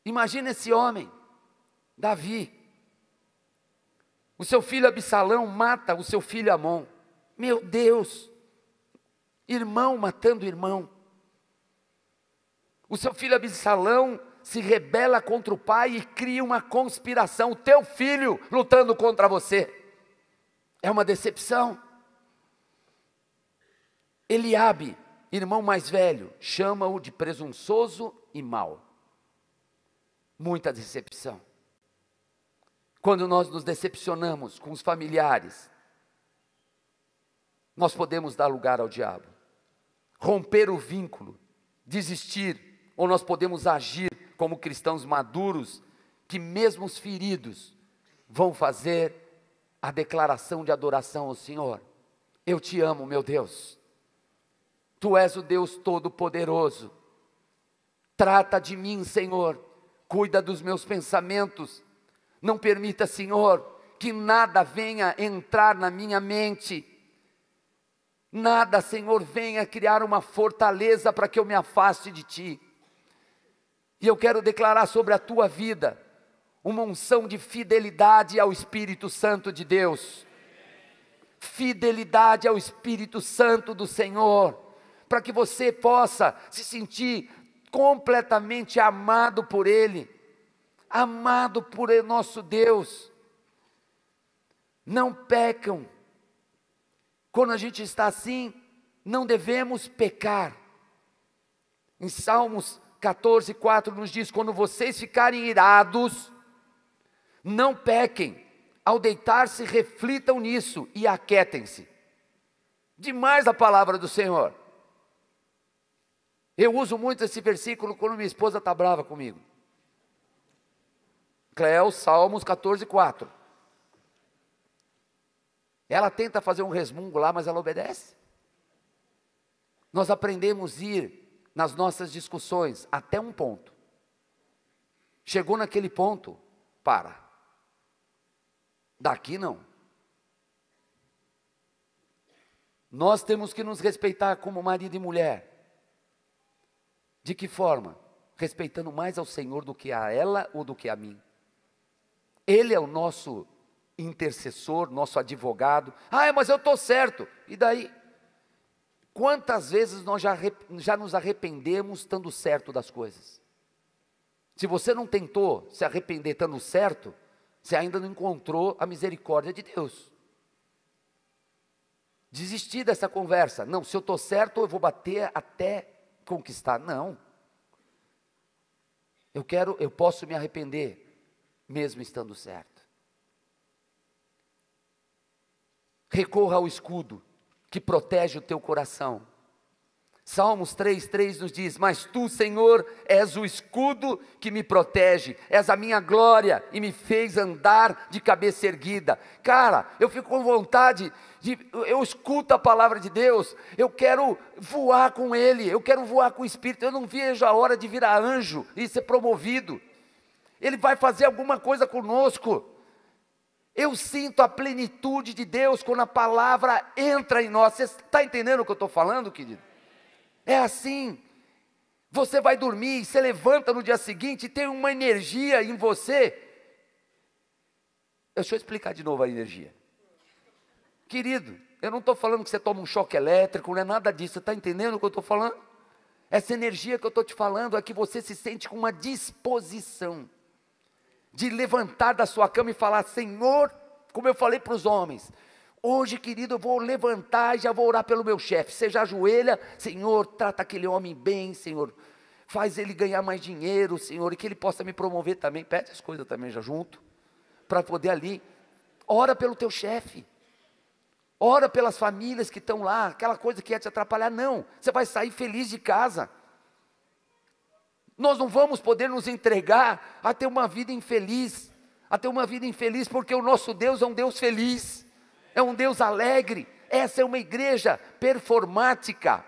Imagina esse homem, Davi. O seu filho Absalão mata o seu filho Amon. Meu Deus, irmão matando irmão. O seu filho Absalão se rebela contra o pai e cria uma conspiração. O teu filho lutando contra você. É uma decepção. Eliabe, irmão mais velho, chama-o de presunçoso e mau. Muita decepção. Quando nós nos decepcionamos com os familiares, nós podemos dar lugar ao diabo, romper o vínculo, desistir, ou nós podemos agir como cristãos maduros, que mesmo os feridos vão fazer a declaração de adoração ao Senhor. Eu te amo, meu Deus. Tu és o Deus Todo-Poderoso. Trata de mim, Senhor. Cuida dos meus pensamentos. Não permita, Senhor, que nada venha entrar na minha mente. Nada, Senhor, venha criar uma fortaleza para que eu me afaste de Ti. E eu quero declarar sobre a tua vida uma unção de fidelidade ao Espírito Santo de Deus. Fidelidade ao Espírito Santo do Senhor, para que você possa se sentir completamente amado por Ele, amado por nosso Deus. Não pecam. Quando a gente está assim, não devemos pecar. Em Salmos 14:4 nos diz: quando vocês ficarem irados, não pequem. Ao deitar-se, reflitam nisso e aquietem-se. Demais a palavra do Senhor. Eu uso muito esse versículo quando minha esposa está brava comigo. Cléo, Salmos 14:4. Ela tenta fazer um resmungo lá, mas ela obedece. Nós aprendemos a ir nas nossas discussões até um ponto. Chegou naquele ponto, para. Daqui não. Nós temos que nos respeitar como marido e mulher. De que forma? Respeitando mais ao Senhor do que a ela ou do que a mim. Ele é o nosso intercessor, nosso advogado. Ah, mas eu estou certo. E daí? Quantas vezes nós já nos arrependemos estando certo das coisas? Se você não tentou se arrepender estando certo, você ainda não encontrou a misericórdia de Deus. Desistir dessa conversa. Não, se eu estou certo, eu vou bater até conquistar. Não. Eu posso me arrepender, mesmo estando certo. Recorra ao escudo que protege o teu coração. Salmos 3:3 nos diz: mas tu, Senhor, és o escudo que me protege, és a minha glória e me fez andar de cabeça erguida. Cara, eu fico com vontade eu escuto a palavra de Deus, eu quero voar com Ele, eu quero voar com o Espírito, eu não vejo a hora de virar anjo e ser promovido. Ele vai fazer alguma coisa conosco. Eu sinto a plenitude de Deus quando a palavra entra em nós. Você está entendendo o que eu estou falando, querido? É assim. Você vai dormir, você levanta no dia seguinte e tem uma energia em você. Deixa eu explicar de novo a energia. Querido, eu não estou falando que você toma um choque elétrico, não é nada disso. Você está entendendo o que eu estou falando? Essa energia que eu estou te falando é que você se sente com uma disposição de levantar da sua cama e falar: Senhor, como eu falei para os homens, hoje, querido, eu vou levantar e já vou orar pelo meu chefe. Você já ajoelha: Senhor, trata aquele homem bem, Senhor, faz ele ganhar mais dinheiro, Senhor, e que ele possa me promover também. Pede as coisas também já junto, para poder ali. Ora pelo teu chefe, ora pelas famílias que estão lá, aquela coisa que ia te atrapalhar. Não, você vai sair feliz de casa. Nós não vamos poder nos entregar a ter uma vida infeliz, porque o nosso Deus é um Deus feliz, é um Deus alegre. Essa é uma igreja performática.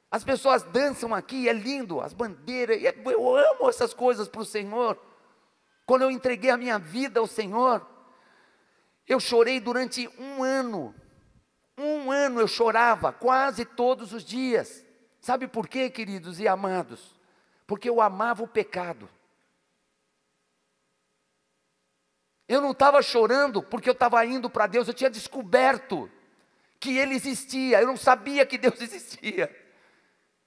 As pessoas dançam aqui, é lindo, as bandeiras, eu amo essas coisas para o Senhor. Quando eu entreguei a minha vida ao Senhor, eu chorei durante um ano eu chorava quase todos os dias. Sabe por quê, queridos e amados? Porque eu amava o pecado. Eu não estava chorando porque eu estava indo para Deus, eu tinha descoberto que Ele existia, eu não sabia que Deus existia.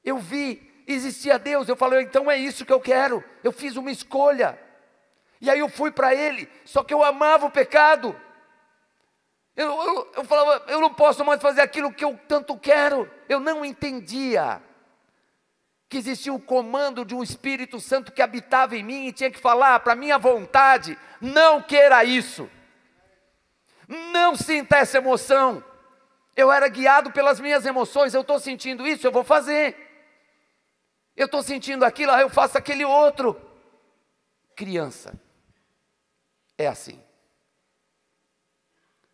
Eu vi, existia Deus, eu falei: então é isso que eu quero. Eu fiz uma escolha, e aí eu fui para Ele, só que eu amava o pecado. Eu falava: eu não posso mais fazer aquilo que eu tanto quero. Eu não entendia que existia o comando de um Espírito Santo que habitava em mim e tinha que falar para a minha vontade: não queira isso, não sinta essa emoção. Eu era guiado pelas minhas emoções. Eu estou sentindo isso, eu vou fazer. Eu estou sentindo aquilo, eu faço aquele outro. Criança é assim.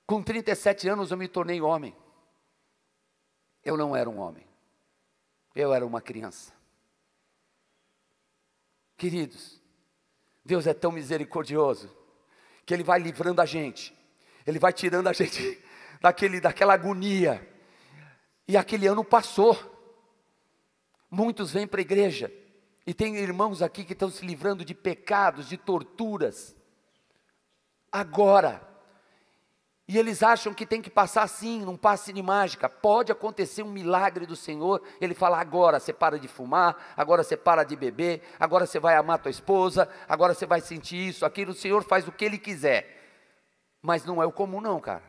Com 37 anos eu me tornei homem. Eu não era um homem, eu era uma criança. Queridos, Deus é tão misericordioso que Ele vai livrando a gente, Ele vai tirando a gente daquela agonia. E aquele ano passou. Muitos vêm para a igreja e tem irmãos aqui que estão se livrando de pecados, de torturas agora. E eles acham que tem que passar assim, num passe de mágica. Pode acontecer um milagre do Senhor. Ele fala: agora você para de fumar, agora você para de beber, agora você vai amar tua esposa, agora você vai sentir isso, aquilo. O Senhor faz o que Ele quiser. Mas não é o comum não, cara.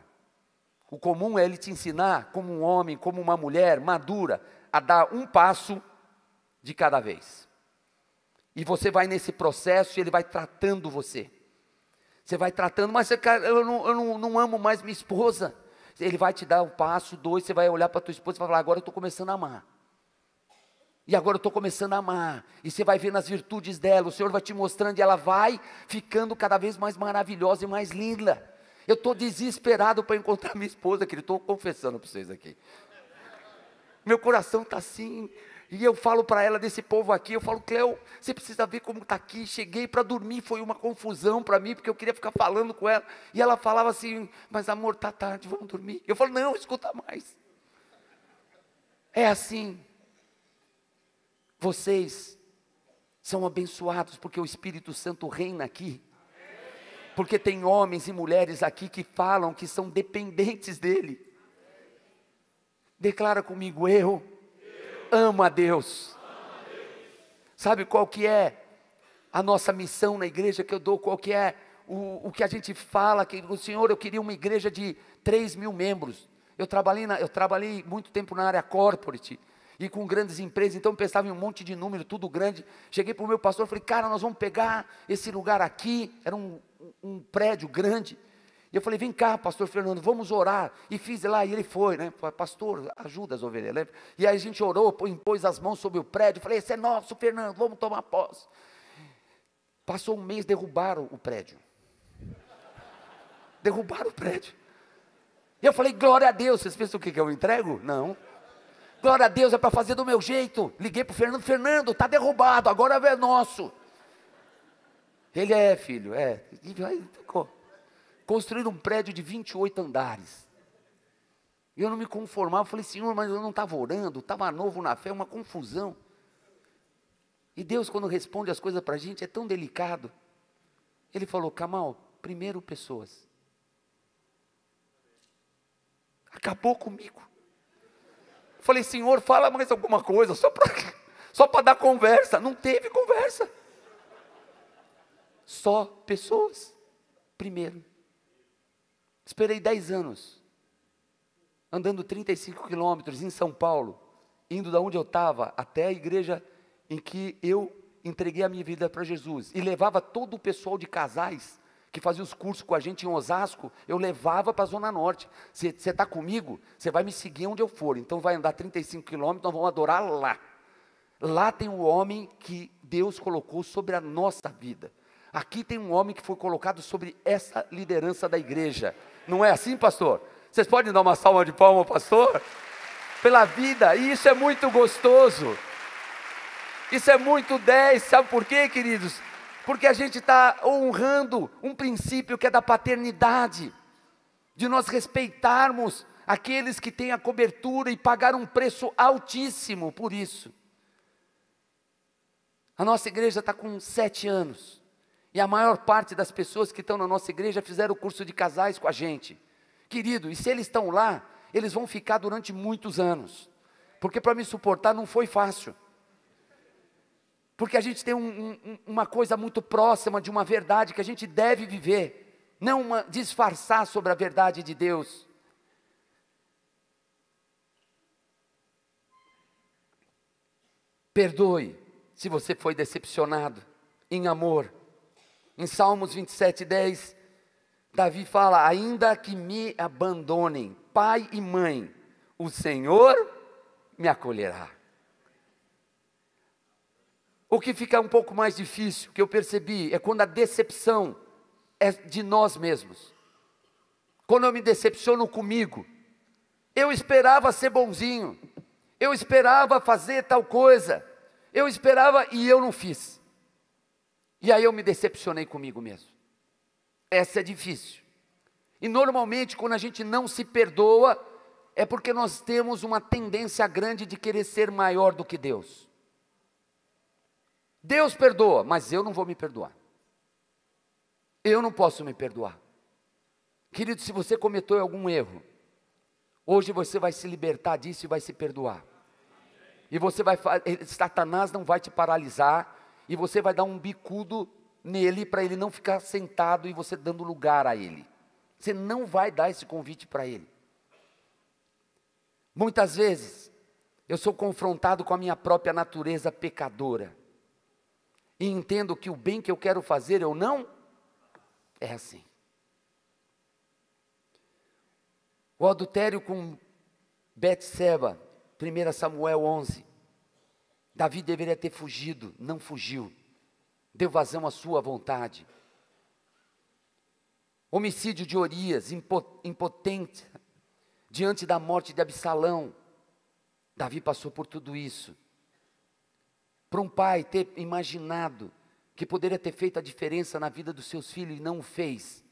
O comum é Ele te ensinar como um homem, como uma mulher madura, a dar um passo de cada vez. E você vai nesse processo e Ele vai tratando você. Você vai tratando: mas eu não amo mais minha esposa. Ele vai te dar um passo, dois, você vai olhar para a tua esposa e vai falar: agora eu estou começando a amar. E agora eu estou começando a amar. E você vai vendo as virtudes dela, o Senhor vai te mostrando e ela vai ficando cada vez mais maravilhosa e mais linda. Eu estou desesperado para encontrar minha esposa, querido. Estou confessando para vocês aqui. Meu coração está assim. E eu falo para ela desse povo aqui, eu falo, Cleo, você precisa ver como está aqui. Cheguei para dormir, foi uma confusão para mim, porque eu queria ficar falando com ela. E ela falava assim, mas amor, está tarde, vamos dormir. Eu falo, não, escuta mais. É assim. Vocês são abençoados porque o Espírito Santo reina aqui. Porque tem homens e mulheres aqui que falam que são dependentes dEle. Declara comigo, eu amo a Deus. Sabe qual que é a nossa missão na igreja que eu dou? Qual que é o que a gente fala? Que o Senhor, eu queria uma igreja de 3.000 membros. Eu trabalhei muito tempo na área corporate e com grandes empresas, então eu pensava em um monte de número, tudo grande. Cheguei para o meu pastor e falei, cara, nós vamos pegar esse lugar aqui. Era um prédio grande. E eu falei, vem cá, pastor Fernando, vamos orar. E fiz lá, e ele foi, né? Pastor, ajuda as ovelhas, lembra? E aí a gente orou, impôs as mãos sobre o prédio. Falei, esse é nosso, Fernando, vamos tomar posse. Passou um mês, derrubaram o prédio. Derrubaram o prédio. E eu falei, glória a Deus. Vocês pensam o que eu entrego? Não. Glória a Deus, é para fazer do meu jeito. Liguei para o Fernando, Fernando, está derrubado, agora é nosso. Ele é, filho, é. E aí ficou. Construíram um prédio de 28 andares. E eu não me conformava, falei, Senhor, mas eu não estava orando, estava novo na fé, uma confusão. E Deus, quando responde as coisas para a gente, é tão delicado. Ele falou, Kamal, primeiro pessoas. Acabou comigo. Falei, Senhor, fala mais alguma coisa, só para dar conversa. Não teve conversa. Só pessoas. Primeiro. Esperei 10 anos, andando 35 quilômetros em São Paulo, indo da onde eu estava até a igreja em que eu entreguei a minha vida para Jesus, e levava todo o pessoal de casais, que fazia os cursos com a gente em Osasco, eu levava para a Zona Norte. Você está comigo? Você vai me seguir onde eu for, então vai andar 35 quilômetros, nós vamos adorar lá. Lá tem um homem que Deus colocou sobre a nossa vida. Aqui tem um homem que foi colocado sobre essa liderança da igreja. Não é assim, pastor? Vocês podem dar uma salva de palmas, pastor? Pela vida, e isso é muito gostoso. Isso é muito 10, sabe por quê, queridos? Porque a gente está honrando um princípio que é da paternidade, de nós respeitarmos aqueles que têm a cobertura e pagar um preço altíssimo por isso. A nossa igreja está com 7 anos. E a maior parte das pessoas que estão na nossa igreja fizeram o curso de casais com a gente. Querido, e se eles estão lá, eles vão ficar durante muitos anos. Porque para me suportar não foi fácil. Porque a gente tem uma coisa muito próxima de uma verdade que a gente deve viver. Não disfarçar sobre a verdade de Deus. Perdoe se você foi decepcionado em amor. Em Salmos 27:10, Davi fala, ainda que me abandonem pai e mãe, o Senhor me acolherá. O que fica um pouco mais difícil, que eu percebi, é quando a decepção é de nós mesmos. Quando eu me decepciono comigo, eu esperava ser bonzinho, eu esperava fazer tal coisa, eu esperava e eu não fiz. E aí eu me decepcionei comigo mesmo. Essa é difícil. E normalmente quando a gente não se perdoa, é porque nós temos uma tendência grande de querer ser maior do que Deus. Deus perdoa, mas eu não vou me perdoar. Eu não posso me perdoar. Querido, se você cometeu algum erro, hoje você vai se libertar disso e vai se perdoar. E Satanás não vai te paralisar, e você vai dar um bicudo nele para ele não ficar sentado e você dando lugar a ele. Você não vai dar esse convite para ele. Muitas vezes, eu sou confrontado com a minha própria natureza pecadora. E entendo que o bem que eu quero fazer, eu não... É assim. O adultério com Betseba, 1 Samuel 11. Davi deveria ter fugido, não fugiu. Deu vazão à sua vontade. homicídio de Urias, impotente, diante da morte de Absalão. Davi passou por tudo isso. Para um pai ter imaginado que poderia ter feito a diferença na vida dos seus filhos e não o fez,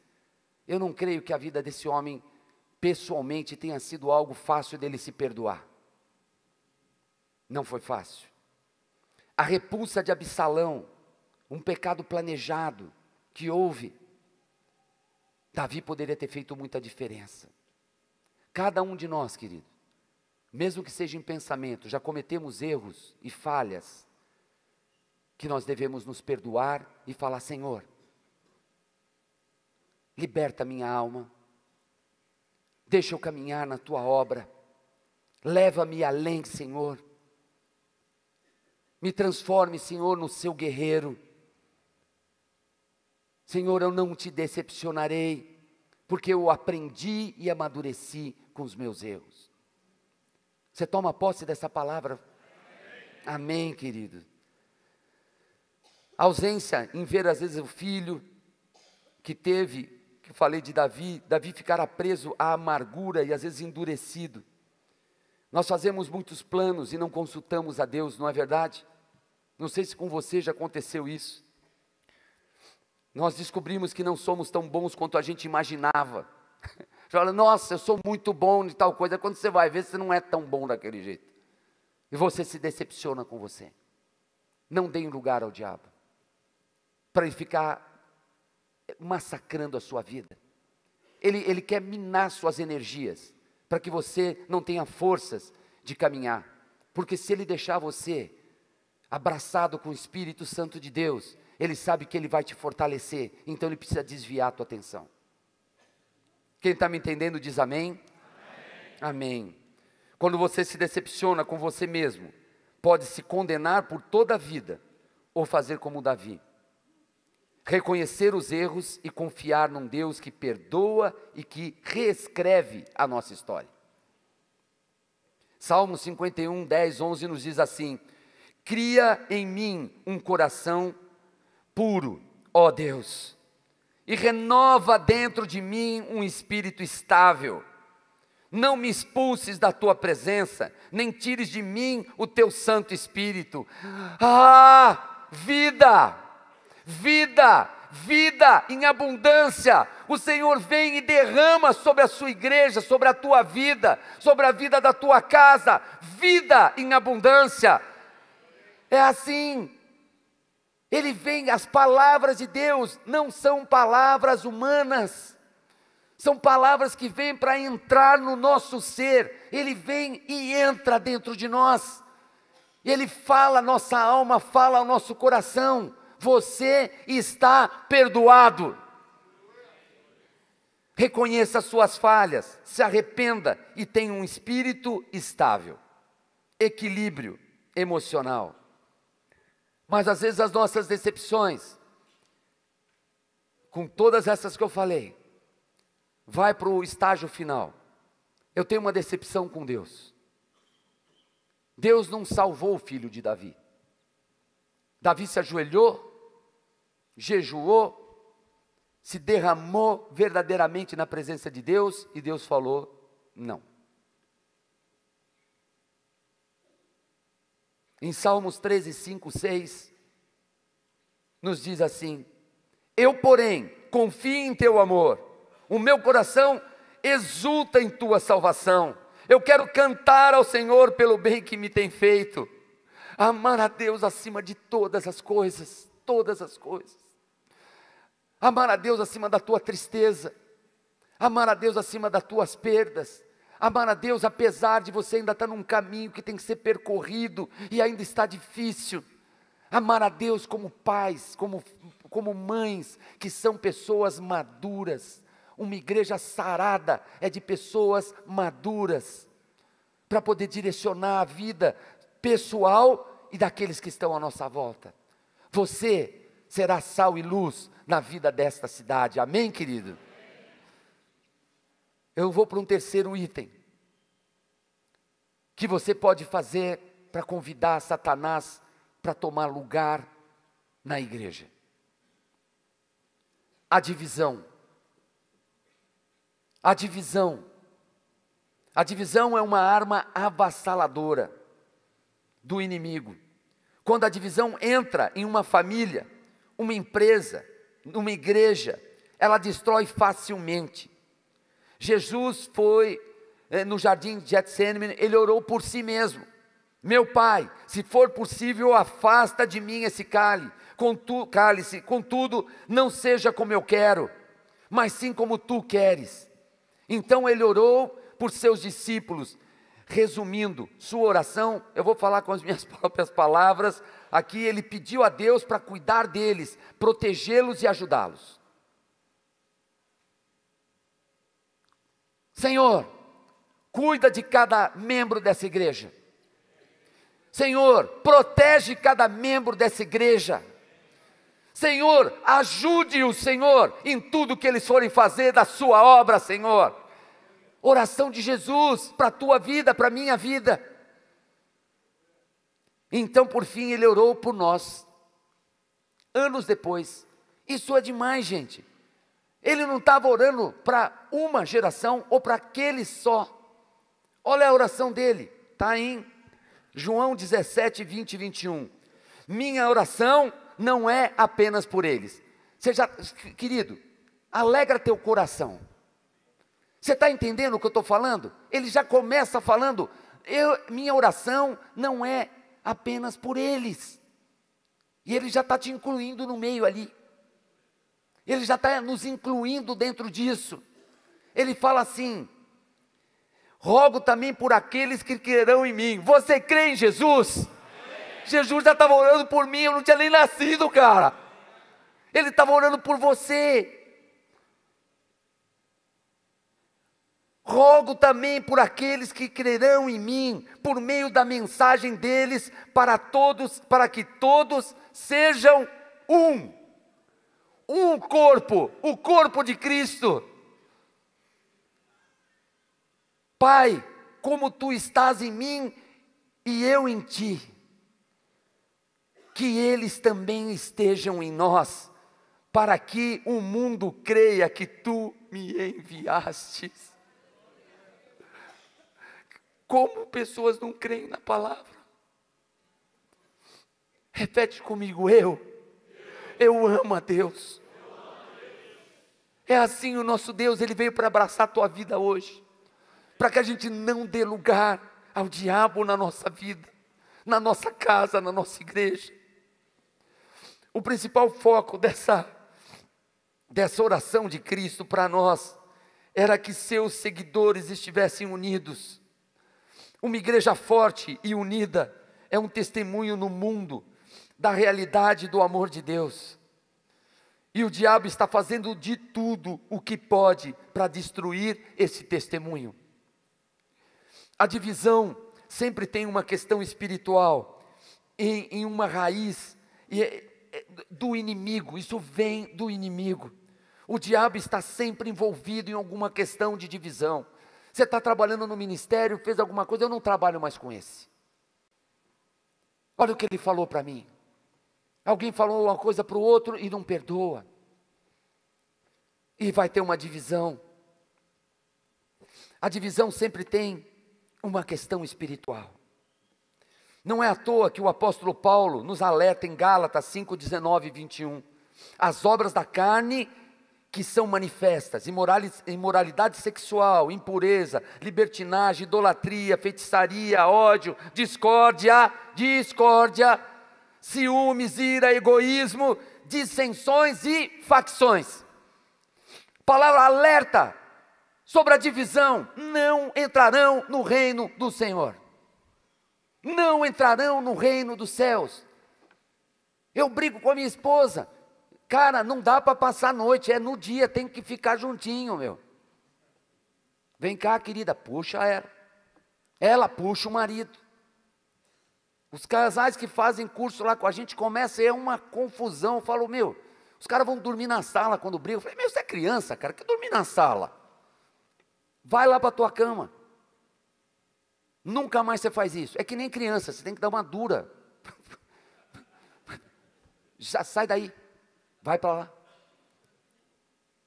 eu não creio que a vida desse homem, pessoalmente, tenha sido algo fácil dele se perdoar. Não foi fácil. A repulsa de Absalão, um pecado planejado que houve, Davi poderia ter feito muita diferença. Cada um de nós, querido, mesmo que seja em pensamento, já cometemos erros e falhas, que nós devemos nos perdoar e falar: Senhor, liberta minha alma, deixa eu caminhar na tua obra, leva-me além, Senhor, me transforme, Senhor, no seu guerreiro. Senhor, eu não te decepcionarei, porque eu aprendi e amadureci com os meus erros. Você toma posse dessa palavra? Amém, querido. A ausência em ver às vezes o filho que teve, que eu falei de Davi ficara preso à amargura e às vezes endurecido. Nós fazemos muitos planos e não consultamos a Deus, não é verdade? Não sei se com você já aconteceu isso. Nós descobrimos que não somos tão bons quanto a gente imaginava. Você fala: nossa, eu sou muito bom de tal coisa. Quando você vai ver, você não é tão bom daquele jeito. E você se decepciona com você. Não dê lugar ao diabo, para ele ficar massacrando a sua vida. Ele quer minar suas energias, para que você não tenha forças de caminhar. Porque se ele deixar você abraçado com o Espírito Santo de Deus, ele sabe que ele vai te fortalecer, então ele precisa desviar a tua atenção. Quem está me entendendo diz amém? Amém. Quando você se decepciona com você mesmo, pode se condenar por toda a vida, ou fazer como Davi. Reconhecer os erros e confiar num Deus que perdoa e que reescreve a nossa história. Salmo 51, 10, 11 nos diz assim: cria em mim um coração puro, ó Deus, e renova dentro de mim um espírito estável. Não me expulses da tua presença, nem tires de mim o teu Santo Espírito. Ah, vida, vida, vida em abundância. O Senhor vem e derrama sobre a sua igreja, sobre a tua vida, sobre a vida da tua casa, vida em abundância. É assim. Ele vem, as palavras de Deus não são palavras humanas, são palavras que vêm para entrar no nosso ser. Ele vem e entra dentro de nós, ele fala a nossa alma, fala ao nosso coração: você está perdoado. Reconheça as suas falhas, se arrependa e tenha um espírito estável, equilíbrio emocional. Mas às vezes as nossas decepções, com todas essas que eu falei, vai para o estágio final. Eu tenho uma decepção com Deus. Deus não salvou o filho de Davi. Davi se ajoelhou, jejuou, se derramou verdadeiramente na presença de Deus, e Deus falou: não. Em Salmos 13, 5, 6, nos diz assim: eu, porém, confio em teu amor, o meu coração exulta em tua salvação. Eu quero cantar ao Senhor pelo bem que me tem feito. Amar a Deus acima de todas as coisas, todas as coisas. Amar a Deus acima da tua tristeza, amar a Deus acima das tuas perdas. Amar a Deus apesar de você ainda estar num caminho que tem que ser percorrido e ainda está difícil. Amar a Deus como pais, como mães, que são pessoas maduras. Uma igreja sarada é de pessoas maduras, para poder direcionar a vida pessoal e daqueles que estão à nossa volta. Você será sal e luz na vida desta cidade, amém, querido? Eu vou para um terceiro item, que você pode fazer para convidar Satanás para tomar lugar na igreja. A divisão. A divisão. A divisão é uma arma avassaladora do inimigo. Quando a divisão entra em uma família, uma empresa, numa igreja, ela destrói facilmente. Jesus foi no jardim de Getsêmani, ele orou por si mesmo. Meu Pai, se for possível, afasta de mim esse cálice, contudo, não seja como eu quero, mas sim como tu queres. Então ele orou por seus discípulos. Resumindo sua oração, eu vou falar com as minhas próprias palavras. Aqui ele pediu a Deus para cuidar deles, protegê-los e ajudá-los. Senhor, cuida de cada membro dessa igreja. Senhor, protege cada membro dessa igreja. Senhor, ajude-os, Senhor, em tudo que eles forem fazer da sua obra, Senhor. Oração de Jesus para a tua vida, para a minha vida. Então, por fim, ele orou por nós. Anos depois. Isso é demais, gente. Ele não estava orando para uma geração ou para aquele só. Olha a oração dele. Está em João 17, 20 e 21. Minha oração não é apenas por eles. Querido, alegra teu coração. Você está entendendo o que eu estou falando? Ele já começa falando, minha oração não é apenas por eles. E ele já está te incluindo no meio ali. Ele já está nos incluindo dentro disso. Ele fala assim, rogo também por aqueles que crerão em mim. Você crê em Jesus? Jesus já estava orando por mim, eu não tinha nem nascido, cara. Ele estava orando por você. Rogo também por aqueles que crerão em mim, por meio da mensagem deles, para que todos sejam um corpo, o corpo de Cristo. Pai, como tu estás em mim e eu em ti, que eles também estejam em nós, para que o mundo creia que tu me enviastes. Como pessoas não creem na palavra? Repete comigo, eu amo a Deus. É assim o nosso Deus, Ele veio para abraçar a tua vida hoje, para que a gente não dê lugar ao diabo na nossa vida, na nossa casa, na nossa igreja. O principal foco dessa oração de Cristo para nós, era que seus seguidores estivessem unidos. Uma igreja forte e unida é um testemunho no mundo da realidade do amor de Deus. E o diabo está fazendo de tudo o que pode para destruir esse testemunho. A divisão sempre tem uma questão espiritual, em uma raiz do inimigo, isso vem do inimigo. O diabo está sempre envolvido em alguma questão de divisão. Você está trabalhando no ministério, fez alguma coisa, eu não trabalho mais com esse. Olha o que ele falou para mim. Alguém falou uma coisa para o outro e não perdoa. E vai ter uma divisão. A divisão sempre tem uma questão espiritual. Não é à toa que o apóstolo Paulo nos alerta em Gálatas 5, 19 e 21. As obras da carne que são manifestas, imoralidade sexual, impureza, libertinagem, idolatria, feitiçaria, ódio, discórdia, ciúmes, ira, egoísmo, dissensões e facções. Palavra alerta sobre a divisão, não entrarão no reino do Senhor. Não entrarão no reino dos céus. Eu brigo com a minha esposa. Cara, não dá para passar a noite, é no dia, tem que ficar juntinho, meu. Vem cá, querida, puxa ela. Ela puxa o marido. Os casais que fazem curso lá com a gente, começa uma confusão. Eu falo, os caras vão dormir na sala quando brigam. Eu falei, você é criança, cara, quer dormir na sala? Vai lá para a tua cama. Nunca mais você faz isso. É que nem criança, você tem que dar uma dura. Já sai daí. Vai para lá.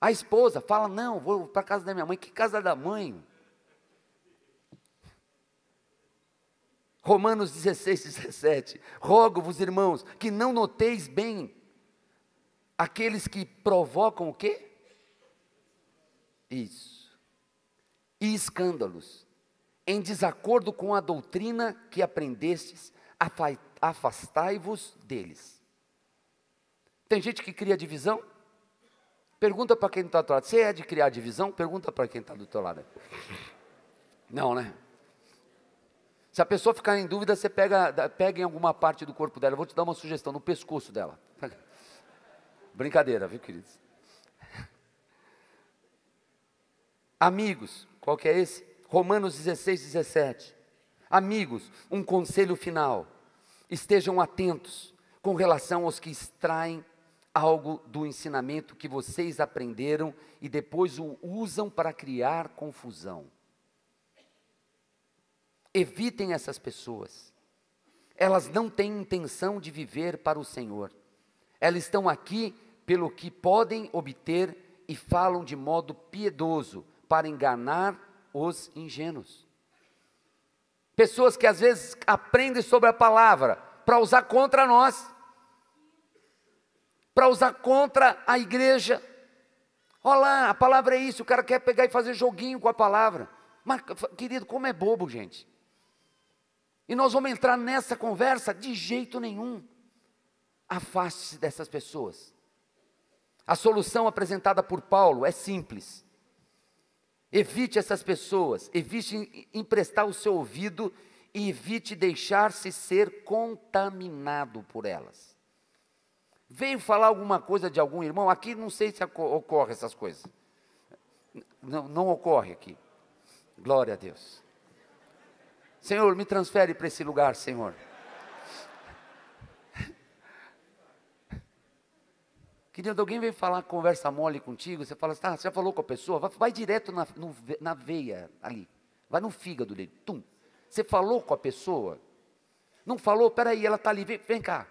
A esposa fala, não, vou para a casa da minha mãe. Que casa da mãe? Romanos 16, 17. Rogo-vos, irmãos, que não noteis bem aqueles que provocam o quê? Isso. E escândalos, em desacordo com a doutrina que aprendestes, afastai-vos deles. Tem gente que cria divisão? Pergunta para quem está do teu lado. Você é de criar divisão? Pergunta para quem está do teu lado. Não, né? Se a pessoa ficar em dúvida, você pega em alguma parte do corpo dela. Eu vou te dar uma sugestão, no pescoço dela. Brincadeira, viu, queridos? Amigos, qual que é esse? Romanos 16, 17. Amigos, um conselho final. Estejam atentos com relação aos que extraem algo do ensinamento que vocês aprenderam e depois o usam para criar confusão. Evitem essas pessoas. Elas não têm intenção de viver para o Senhor. Elas estão aqui pelo que podem obter e falam de modo piedoso para enganar os ingênuos. Pessoas que às vezes aprendem sobre a palavra para usar contra nós, para usar contra a igreja. Olha lá, a palavra é isso, o cara quer pegar e fazer joguinho com a palavra. Mas, querido, como é bobo, gente. E nós vamos entrar nessa conversa? De jeito nenhum. Afaste-se dessas pessoas. A solução apresentada por Paulo é simples. Evite essas pessoas, evite emprestar o seu ouvido e evite deixar-se ser contaminado por elas. Veio falar alguma coisa de algum irmão? Aqui não sei se ocorre essas coisas. Não ocorre aqui. Glória a Deus. Senhor, me transfere para esse lugar, Senhor. Querido, alguém veio falar conversa mole contigo, você fala assim, você já falou com a pessoa? Vai direto na veia ali, vai no fígado dele, tum. Você falou com a pessoa? Não falou? Peraí, ela está ali, vem cá.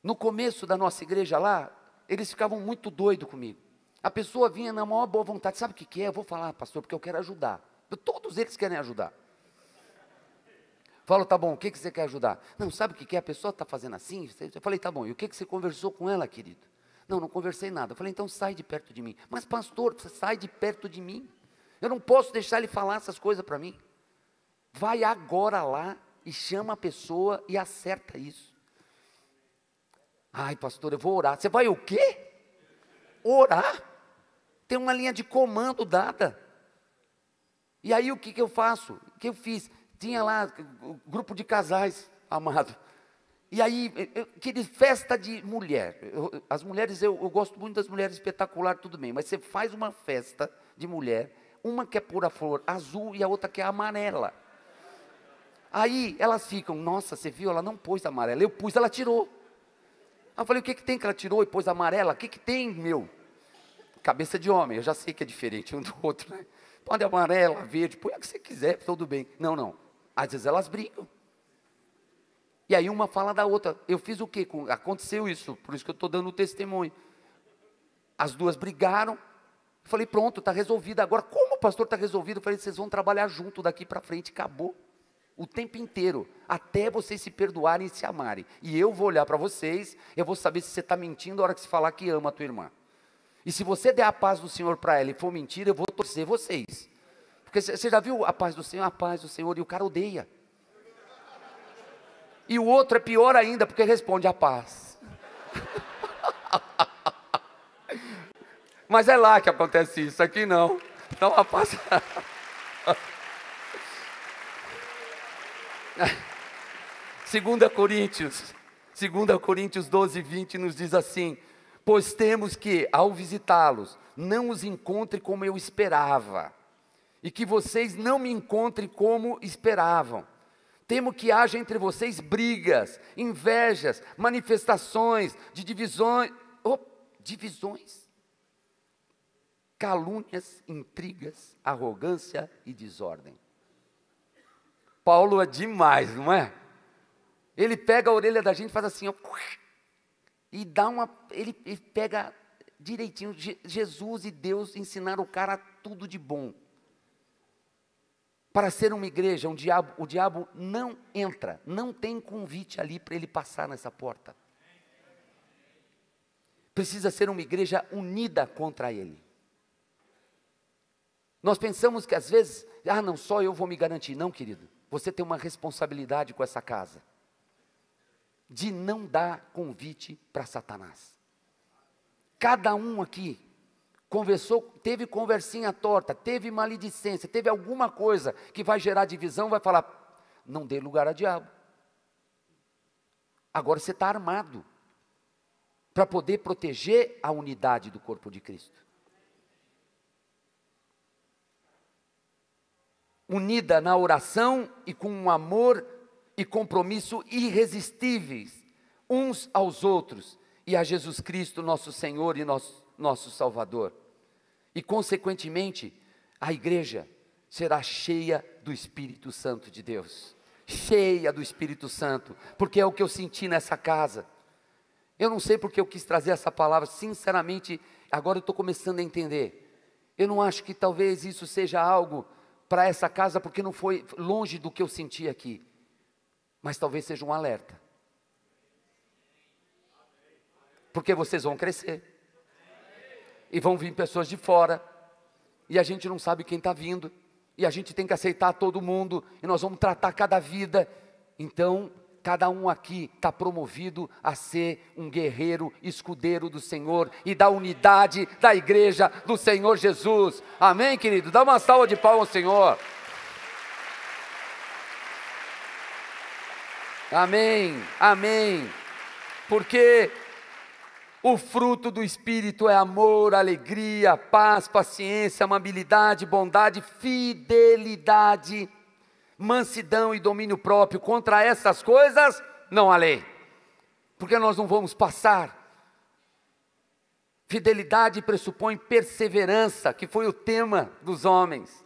No começo da nossa igreja lá, eles ficavam muito doidos comigo. A pessoa vinha na maior boa vontade, sabe o que é? Eu vou falar, pastor, porque eu quero ajudar. Todos eles querem ajudar. Falo, tá bom, o que você quer ajudar? Não, sabe o que é? A pessoa está fazendo assim? Eu falei, tá bom, e o que você conversou com ela, querido? Não conversei nada. Eu falei, então sai de perto de mim. Mas pastor, você sai de perto de mim. Eu não posso deixar ele falar essas coisas para mim. Vai agora lá e chama a pessoa e acerta isso. Ai, pastor, eu vou orar. Você vai o quê? Orar? Tem uma linha de comando dada. E aí o que eu faço? O que eu fiz? Tinha lá o grupo de casais, amado. E aí, aquele festa de mulher. As mulheres, eu gosto muito das mulheres espetacular, tudo bem. Mas você faz uma festa de mulher, uma que é pura flor azul e a outra que é amarela. Aí elas ficam, nossa, você viu? Ela não pôs amarela. Eu pus, ela tirou. Aí eu falei, o que tem que ela tirou e pôs amarela? O que tem, meu? Cabeça de homem, eu já sei que é diferente um do outro, né? Pode amarela, verde, põe a que você quiser, tudo bem. Não. Às vezes elas brigam. E aí uma fala da outra. Eu fiz o quê? Aconteceu isso, por isso que eu estou dando o testemunho. As duas brigaram. Eu falei, pronto, está resolvido. Agora, como o pastor está resolvido? Eu falei, vocês vão trabalhar junto daqui para frente, acabou. O tempo inteiro, até vocês se perdoarem e se amarem. E eu vou olhar para vocês, eu vou saber se você está mentindo a hora que você falar que ama a tua irmã. E se você der a paz do Senhor para ela e for mentira, eu vou torcer vocês. Porque você já viu a paz do Senhor, e o cara odeia. E o outro é pior ainda, porque responde a paz. Mas é lá que acontece isso, aqui não. Então a paz... 2 Coríntios 12, 20 nos diz assim: pois temos que, ao visitá-los, não os encontre como eu esperava, e que vocês não me encontrem como esperavam. Temo que haja entre vocês brigas, invejas, manifestações de divisões, calúnias, intrigas, arrogância e desordem. Paulo é demais, não é? Ele pega a orelha da gente e faz assim, ó. E ele pega direitinho, Jesus e Deus ensinaram o cara tudo de bom. Para ser uma igreja, o diabo não entra, não tem convite ali para ele passar nessa porta. Precisa ser uma igreja unida contra ele. Nós pensamos que às vezes, não, só eu vou me garantir. Não, querido, você tem uma responsabilidade com essa casa, de não dar convite para Satanás. Cada um aqui conversou, teve conversinha torta, teve maledicência, teve alguma coisa que vai gerar divisão, vai falar, não dê lugar ao diabo. Agora você está armado, para poder proteger a unidade do corpo de Cristo. Unida na oração e com um amor e compromisso irresistíveis, uns aos outros, e a Jesus Cristo, nosso Senhor e nosso Salvador. E, consequentemente, a igreja será cheia do Espírito Santo de Deus. Cheia do Espírito Santo, porque é o que eu senti nessa casa. Eu não sei porque eu quis trazer essa palavra, sinceramente, agora eu estou começando a entender. Eu não acho que talvez isso seja algo para essa casa, porque não foi longe do que eu senti aqui. Mas talvez seja um alerta. Porque vocês vão crescer. E vão vir pessoas de fora. E a gente não sabe quem está vindo. E a gente tem que aceitar todo mundo. E nós vamos tratar cada vida. Então, cada um aqui está promovido a ser um guerreiro, escudeiro do Senhor. E da unidade da igreja do Senhor Jesus. Amém, querido? Dá uma salva de palmas ao Senhor. Amém, amém. Porque o fruto do Espírito é amor, alegria, paz, paciência, amabilidade, bondade, fidelidade, mansidão e domínio próprio. Contra essas coisas não há lei, porque nós não vamos passar. Fidelidade pressupõe perseverança, que foi o tema dos homens,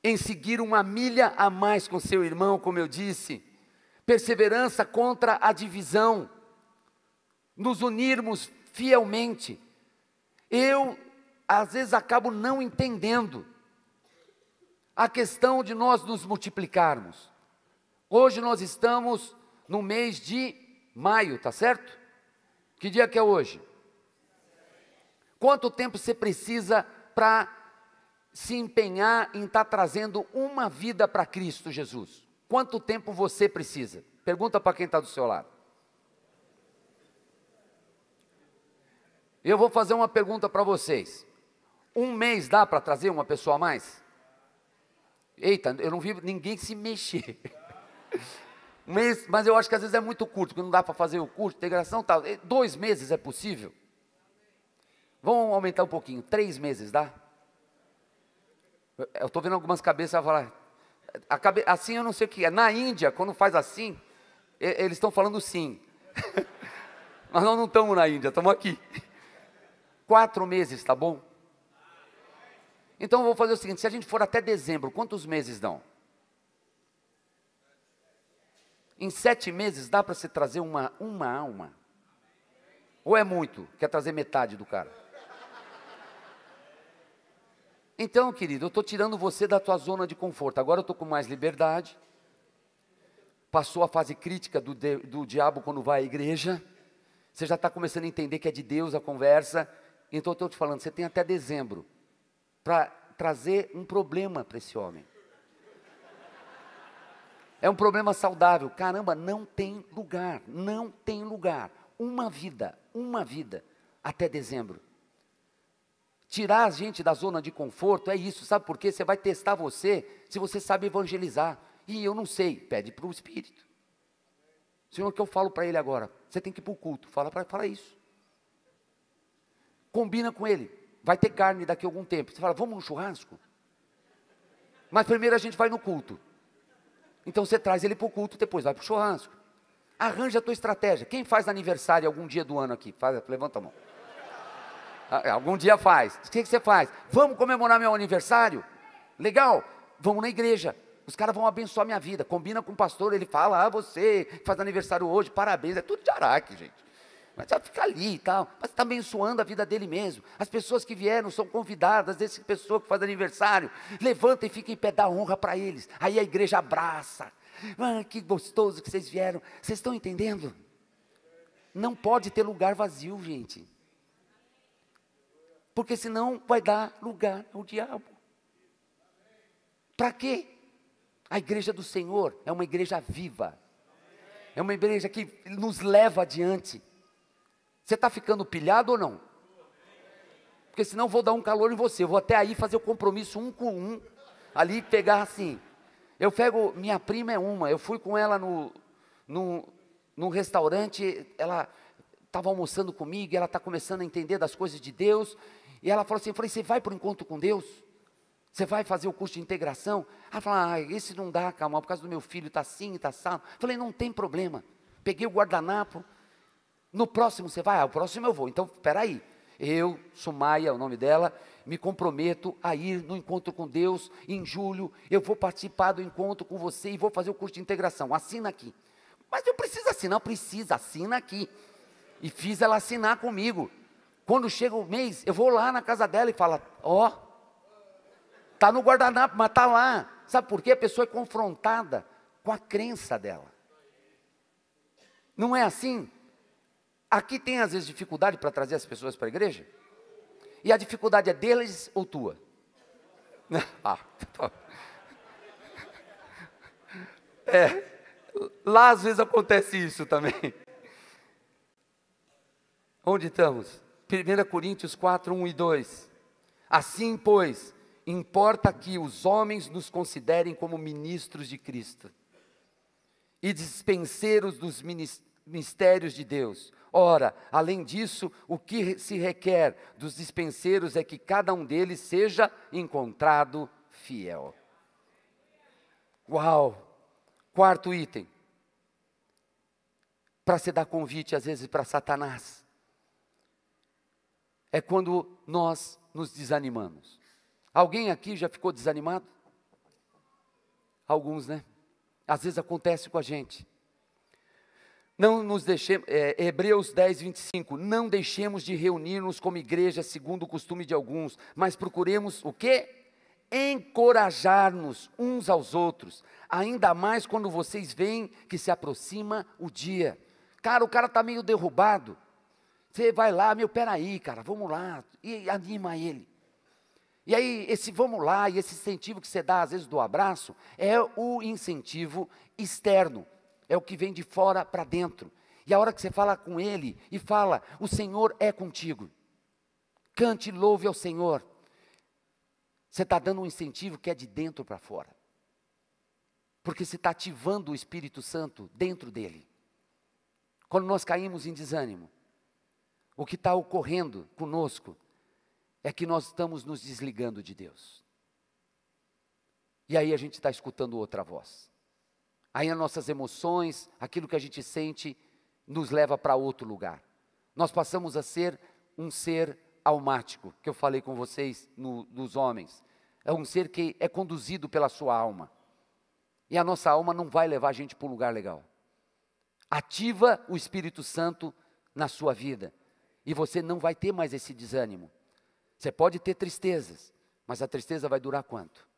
em seguir uma milha a mais com seu irmão, como eu disse. Perseverança contra a divisão, nos unirmos fielmente. Eu, às vezes, acabo não entendendo a questão de nós nos multiplicarmos. Hoje nós estamos no mês de maio, tá certo? Que dia que é hoje? Quanto tempo você precisa para se empenhar em estar trazendo uma vida para Cristo Jesus? Quanto tempo você precisa? Pergunta para quem está do seu lado. Eu vou fazer uma pergunta para vocês. Um mês dá para trazer uma pessoa a mais? Eita, eu não vi ninguém se mexer. Um mês, mas eu acho que às vezes é muito curto, porque não dá para fazer o curso, integração, tal. 2 meses é possível? Vamos aumentar um pouquinho, 3 meses dá? Eu estou vendo algumas cabeças falar, assim eu não sei o que é. Na Índia, quando faz assim, eles estão falando sim. Mas nós não estamos na Índia, estamos aqui. 4 meses, tá bom? Então eu vou fazer o seguinte, se a gente for até dezembro, quantos meses dão? Em 7 meses dá para você trazer uma alma? Ou é muito? Quer trazer metade do cara? Então, querido, eu estou tirando você da tua zona de conforto. Agora eu estou com mais liberdade. Passou a fase crítica do diabo quando vai à igreja. Você já está começando a entender que é de Deus a conversa. Então eu estou te falando, você tem até dezembro para trazer um problema para esse homem. É um problema saudável. Caramba, não tem lugar, não tem lugar. Uma vida, até dezembro. Tirar a gente da zona de conforto é isso, sabe por quê? Você vai testar você, se você sabe evangelizar. E eu não sei, pede para o Espírito. Senhor, o que eu falo para ele agora? Você tem que ir para o culto, fala isso. Combina com ele, vai ter carne daqui a algum tempo. Você fala, vamos no churrasco? Mas primeiro a gente vai no culto. Então você traz ele para o culto, depois vai para o churrasco. Arranja a tua estratégia. Quem faz aniversário algum dia do ano aqui? Levanta a mão. Algum dia faz. O que você faz? Vamos comemorar meu aniversário? Legal, vamos na igreja. Os caras vão abençoar minha vida. Combina com o pastor, ele fala, você faz aniversário hoje, parabéns. É tudo de araque, gente. Mas vai ficar ali e tal, mas está abençoando a vida dele mesmo. As pessoas que vieram são convidadas, dessa pessoa que faz aniversário, levanta e fica em pé, dá honra para eles. Aí a igreja abraça. Ah, que gostoso que vocês vieram. Vocês estão entendendo? Não pode ter lugar vazio, gente. Porque senão vai dar lugar ao diabo. Para quê? A igreja do Senhor é uma igreja viva. É uma igreja que nos leva adiante. Você está ficando pilhado ou não? Porque senão eu vou dar um calor em você. Eu vou até aí fazer o compromisso um com um. Ali pegar assim. Eu pego, minha prima é uma. Eu fui com ela num restaurante. Ela estava almoçando comigo. Ela está começando a entender das coisas de Deus. E ela falou assim, eu falei, você vai para o encontro com Deus? Você vai fazer o curso de integração? Ela falou, esse não dá, calma, por causa do meu filho, está assim, está assado. Falei, não tem problema. Peguei o guardanapo. No próximo você vai? O próximo eu vou. Então, espera aí. Eu, Sumaia, o nome dela, me comprometo a ir no encontro com Deus em julho. Eu vou participar do encontro com você e vou fazer o curso de integração. Assina aqui. Mas eu preciso assinar, precisa, assina aqui. E fiz ela assinar comigo. Quando chega o mês, eu vou lá na casa dela e falo, está no guardanapo, mas está lá. Sabe por quê? A pessoa é confrontada com a crença dela. Não é assim? Aqui tem às vezes dificuldade para trazer as pessoas para a igreja? E a dificuldade é deles ou tua? Lá às vezes acontece isso também. Onde estamos? 1 Coríntios 4, 1 e 2. Assim, pois, importa que os homens nos considerem como ministros de Cristo e dispenseiros dos mistérios de Deus. Ora, além disso, o que se requer dos dispenseiros é que cada um deles seja encontrado fiel. Uau! Quarto item. Para se dar convite, às vezes, para Satanás. É quando nós nos desanimamos. Alguém aqui já ficou desanimado? Alguns, né? Às vezes acontece com a gente. Não nos deixemos, Hebreus 10, 25, não deixemos de reunir-nos como igreja segundo o costume de alguns, mas procuremos o quê? Encorajar-nos uns aos outros, ainda mais quando vocês veem que se aproxima o dia. Cara, o cara está meio derrubado. Você vai lá, peraí, cara, vamos lá, e anima ele. E aí, esse vamos lá, e esse incentivo que você dá, às vezes, do abraço, é o incentivo externo, é o que vem de fora para dentro. E a hora que você fala com ele, e fala, o Senhor é contigo, cante, louve ao Senhor, você está dando um incentivo que é de dentro para fora, porque você está ativando o Espírito Santo dentro dele. Quando nós caímos em desânimo, o que está ocorrendo conosco é que nós estamos nos desligando de Deus. E aí a gente está escutando outra voz. Aí as nossas emoções, aquilo que a gente sente, nos leva para outro lugar. Nós passamos a ser um ser almático, que eu falei com vocês dos homens. É um ser que é conduzido pela sua alma. E a nossa alma não vai levar a gente para um lugar legal. Ativa o Espírito Santo na sua vida. E você não vai ter mais esse desânimo. Você pode ter tristezas, mas a tristeza vai durar quanto?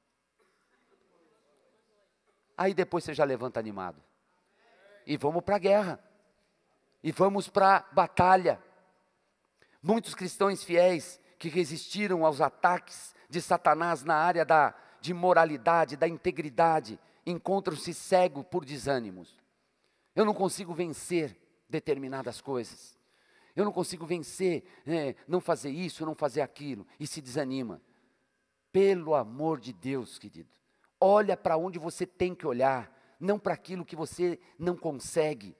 Aí depois você já levanta animado. E vamos para a guerra. E vamos para a batalha. Muitos cristãos fiéis que resistiram aos ataques de Satanás na área de moralidade, da integridade, encontram-se cegos por desânimos. Eu não consigo vencer determinadas coisas. Eu não consigo vencer, não fazer isso, não fazer aquilo, e se desanima. Pelo amor de Deus, querido, olha para onde você tem que olhar, não para aquilo que você não consegue.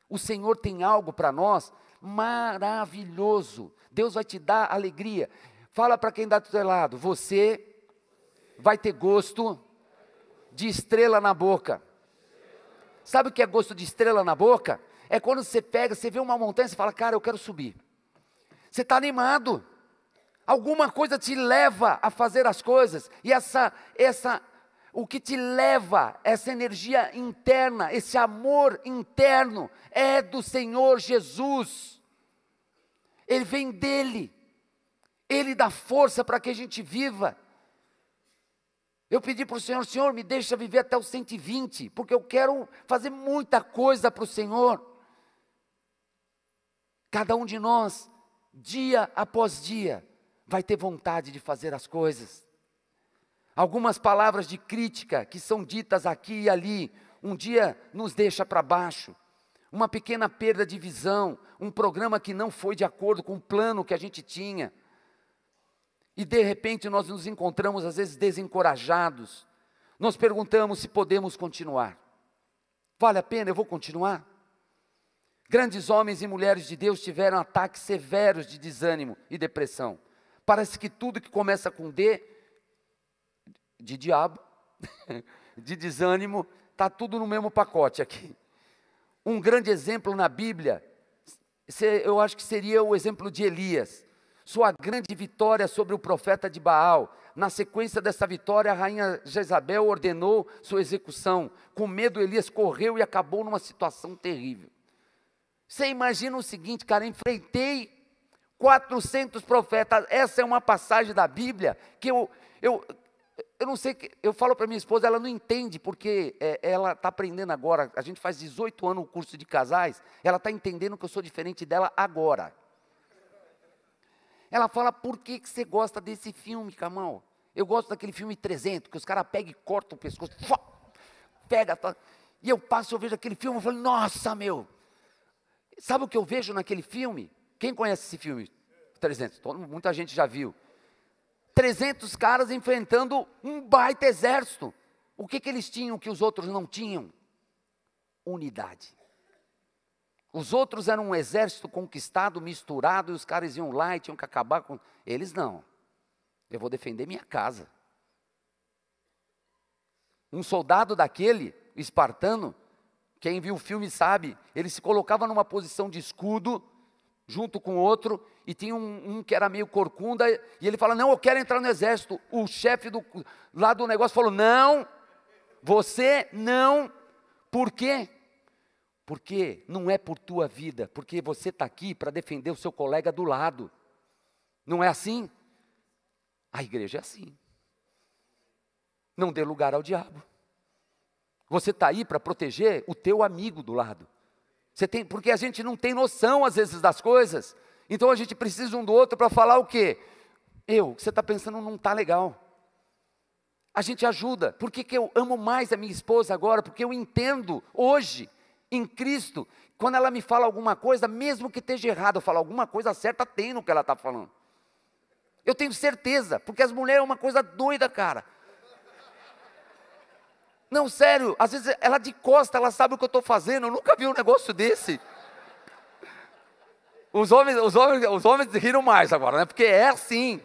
O Senhor tem algo para nós maravilhoso. Deus vai te dar alegria. Fala para quem dá do teu lado, você vai ter gosto de estrela na boca. Sabe o que é gosto de estrela na boca? É quando você pega, você vê uma montanha, você fala, cara, eu quero subir. Você está animado. Alguma coisa te leva a fazer as coisas. E o que te leva, essa energia interna, esse amor interno, é do Senhor Jesus. ele vem dele. Ele dá força para que a gente viva. Eu pedi para o Senhor, Senhor, me deixa viver até os 120, porque eu quero fazer muita coisa para o Senhor. Cada um de nós, dia após dia, vai ter vontade de fazer as coisas. Algumas palavras de crítica que são ditas aqui e ali, um dia nos deixa para baixo. Uma pequena perda de visão, um programa que não foi de acordo com o plano que a gente tinha. E de repente nós nos encontramos às vezes desencorajados. Nós perguntamos se podemos continuar. Vale a pena, eu vou continuar? Grandes homens e mulheres de Deus tiveram ataques severos de desânimo e depressão. Parece que tudo que começa com D, de diabo, de desânimo, está tudo no mesmo pacote aqui. Um grande exemplo na Bíblia, eu acho que seria o exemplo de Elias. Sua grande vitória sobre o profeta de Baal. Na sequência dessa vitória, a rainha Jezabel ordenou sua execução. Com medo, Elias correu e acabou numa situação terrível. Você imagina o seguinte, cara, enfrentei 400 profetas. Essa é uma passagem da Bíblia que eu não sei, eu falo para minha esposa, ela não entende, porque ela está aprendendo agora. A gente faz 18 anos o curso de casais, ela está entendendo que eu sou diferente dela agora. Ela fala, por que você gosta desse filme, Camal? Eu gosto daquele filme 300, que os caras pegam e cortam o pescoço, pega, e eu vejo aquele filme, eu falo, nossa, meu. Sabe o que eu vejo naquele filme? Quem conhece esse filme? 300, muita gente já viu. 300 caras enfrentando um baita exército. O que eles tinham que os outros não tinham? Unidade. Os outros eram um exército conquistado, misturado, e os caras iam lá e tinham que acabar com... Eles não. Eu vou defender minha casa. Um soldado daquele, espartano, quem viu o filme sabe, ele se colocava numa posição de escudo, junto com outro, e tinha um que era meio corcunda, e ele fala, não, eu quero entrar no exército. O chefe lá do negócio falou, não, você não. Por quê? Porque não é por tua vida, porque você está aqui para defender o seu colega do lado. Não é assim? A igreja é assim. Não dê lugar ao diabo. Você está aí para proteger o teu amigo do lado. Porque a gente não tem noção às vezes das coisas. Então a gente precisa um do outro para falar o quê? O que você está pensando não está legal. A gente ajuda. Por que eu amo mais a minha esposa agora? Porque eu entendo hoje, em Cristo, quando ela me fala alguma coisa, mesmo que esteja errado, eu falo alguma coisa certa tem no que ela está falando. Eu tenho certeza, porque as mulheres é uma coisa doida, cara. Não, sério, às vezes ela de costa, ela sabe o que eu estou fazendo, eu nunca vi um negócio desse. Os homens riram mais agora, né? Porque é assim,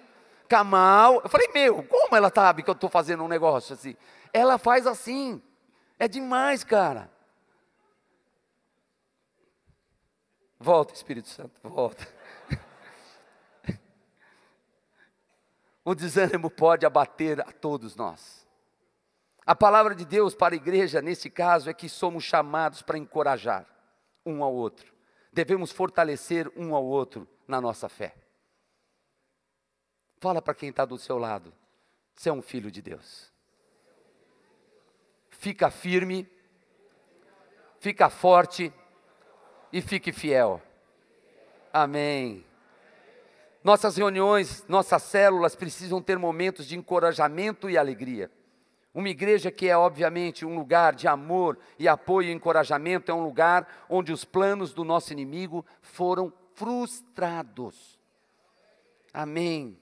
Camal, eu falei, como ela sabe que eu estou fazendo um negócio assim? Ela faz assim, é demais, cara. Volta, Espírito Santo, volta. O desânimo pode abater a todos nós. A palavra de Deus para a igreja, nesse caso, é que somos chamados para encorajar um ao outro. Devemos fortalecer um ao outro na nossa fé. Fala para quem está do seu lado, você é um filho de Deus. Fica firme, fica forte e fique fiel. Amém. Nossas reuniões, nossas células precisam ter momentos de encorajamento e alegria. Uma igreja que é obviamente um lugar de amor e apoio e encorajamento, é um lugar onde os planos do nosso inimigo foram frustrados. Amém.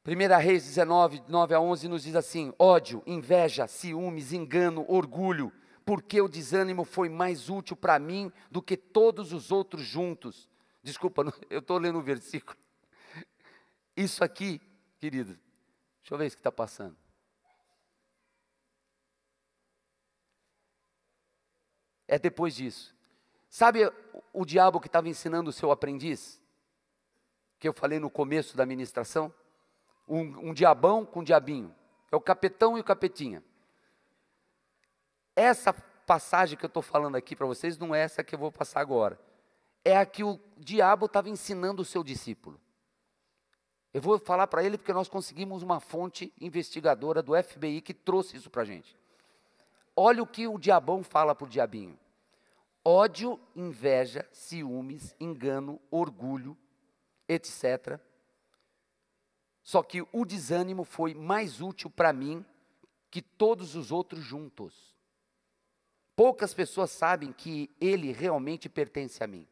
1 Reis 19, 9-11 nos diz assim, ódio, inveja, ciúmes, engano, orgulho, porque o desânimo foi mais útil para mim do que todos os outros juntos. Desculpa, eu estou lendo o versículo. Isso aqui, querido, deixa eu ver isso que está passando. É depois disso. Sabe o diabo que estava ensinando o seu aprendiz? Que eu falei no começo da ministração? Um diabão com um diabinho. É o capetão e o capetinha. Essa passagem que eu estou falando aqui para vocês não é essa que eu vou passar agora. é a que o diabo estava ensinando o seu discípulo. Eu vou falar para ele porque nós conseguimos uma fonte investigadora do FBI que trouxe isso para a gente. Olha o que o diabão fala para o diabinho. Ódio, inveja, ciúmes, engano, orgulho, etc. Só que o desânimo foi mais útil para mim que todos os outros juntos. Poucas pessoas sabem que ele realmente pertence a mim.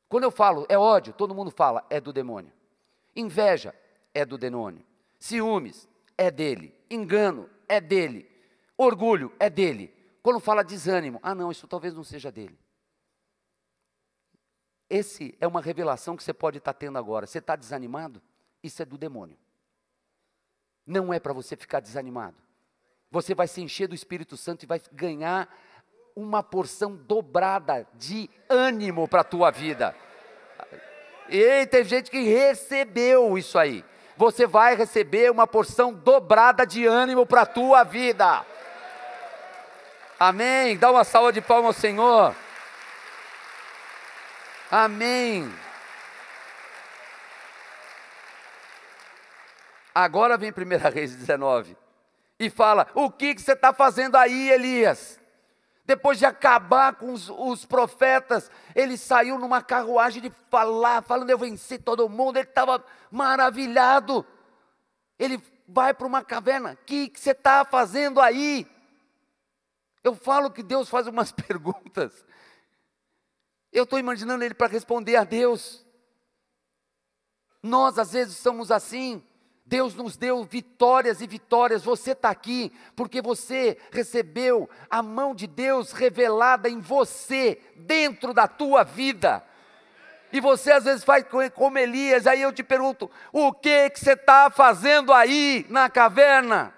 Quando eu falo é ódio, todo mundo fala é do demônio. Inveja é do demônio. Ciúmes é dele. Engano é dele. Orgulho é dele. Quando fala desânimo, não, isso talvez não seja dele. Esse é uma revelação que você pode estar tendo agora. Você está desanimado? Isso é do demônio. Não é para você ficar desanimado. Você vai se encher do Espírito Santo e vai ganhar uma porção dobrada de ânimo para a tua vida. E tem gente que recebeu isso aí. Você vai receber uma porção dobrada de ânimo para a tua vida. Amém. Dá uma salva de palmas ao Senhor. Amém. Agora vem 1 Reis 19 e fala, o que você está fazendo aí, Elias? Depois de acabar com os profetas, ele saiu numa carruagem de falar, falando eu venci todo mundo, ele estava maravilhado. Ele vai para uma caverna, o que você está fazendo aí? Eu falo que Deus faz umas perguntas, eu estou imaginando ele para responder a Deus. Nós às vezes somos assim. Deus nos deu vitórias e vitórias, você está aqui porque você recebeu a mão de Deus revelada em você, dentro da tua vida. E você às vezes faz como Elias, aí eu te pergunto, o que você está fazendo aí na caverna?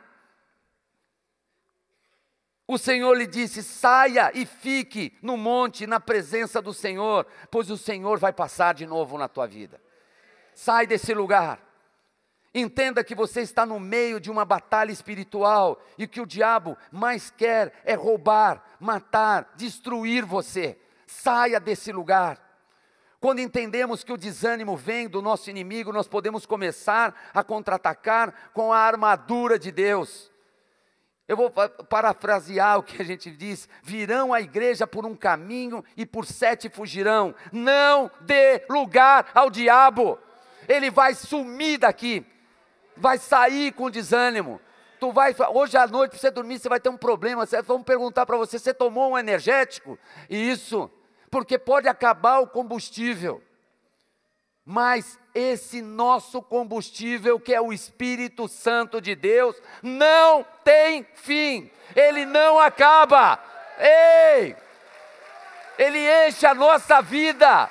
O Senhor lhe disse, saia e fique no monte, na presença do Senhor, pois o Senhor vai passar de novo na tua vida. Sai desse lugar. Entenda que você está no meio de uma batalha espiritual e que o diabo mais quer é roubar, matar, destruir você. Saia desse lugar. Quando entendemos que o desânimo vem do nosso inimigo, nós podemos começar a contra-atacar com a armadura de Deus. Eu vou parafrasear o que a gente diz, virão à igreja por um caminho e por 7 fugirão. Não dê lugar ao diabo, ele vai sumir daqui. Vai sair com desânimo. Hoje à noite, para você dormir, você vai ter um problema. Vão perguntar para você, você tomou um energético? Isso, porque pode acabar o combustível. Mas esse nosso combustível, que é o Espírito Santo de Deus, não tem fim. Ele não acaba. Ei! Ele enche a nossa vida.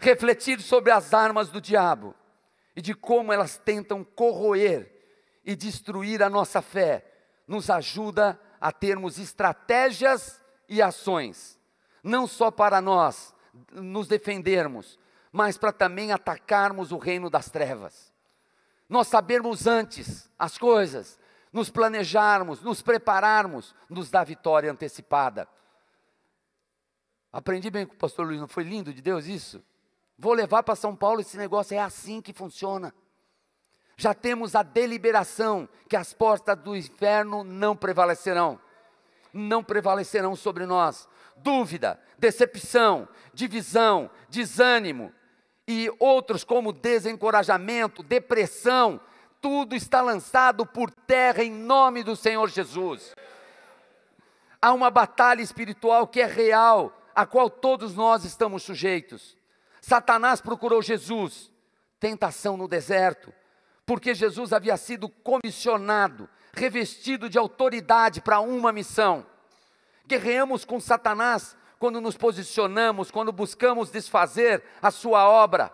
Refletir sobre as armas do diabo e de como elas tentam corroer e destruir a nossa fé, nos ajuda a termos estratégias e ações, não só para nós nos defendermos, mas para também atacarmos o reino das trevas. Nós sabermos antes as coisas, nos planejarmos, nos prepararmos, nos dá vitória antecipada. Aprendi bem com o pastor Luiz, não foi lindo de Deus isso? Vou levar para São Paulo esse negócio, é assim que funciona. Já temos a deliberação que as portas do inferno não prevalecerão. Não prevalecerão sobre nós. Dúvida, decepção, divisão, desânimo e outros como desencorajamento, depressão, tudo está lançado por terra em nome do Senhor Jesus. Há uma batalha espiritual que é real, a qual todos nós estamos sujeitos. Satanás procurou Jesus, tentação no deserto, porque Jesus havia sido comissionado, revestido de autoridade para uma missão. Guerreamos com Satanás quando nos posicionamos, quando buscamos desfazer a sua obra,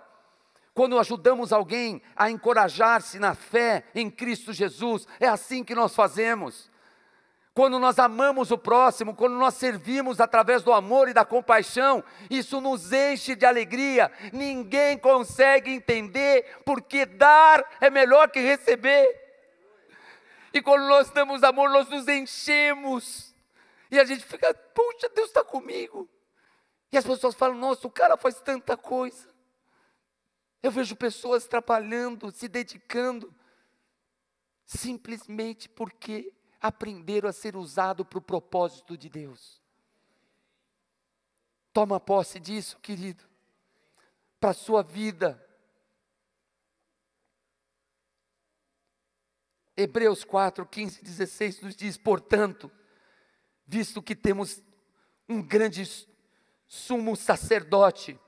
quando ajudamos alguém a encorajar-se na fé em Cristo Jesus, é assim que nós fazemos. Quando nós amamos o próximo, quando nós servimos através do amor e da compaixão, isso nos enche de alegria. Ninguém consegue entender porque dar é melhor que receber. E quando nós damos amor, nós nos enchemos. E a gente fica, puxa, Deus está comigo. E as pessoas falam, nossa, o cara faz tanta coisa. Eu vejo pessoas trabalhando, se dedicando, simplesmente porque aprenderam a ser usado para o propósito de Deus. Toma posse disso, querido, para a sua vida. Hebreus 4, 15, 16 nos diz, portanto, visto que temos um grande sumo sacerdote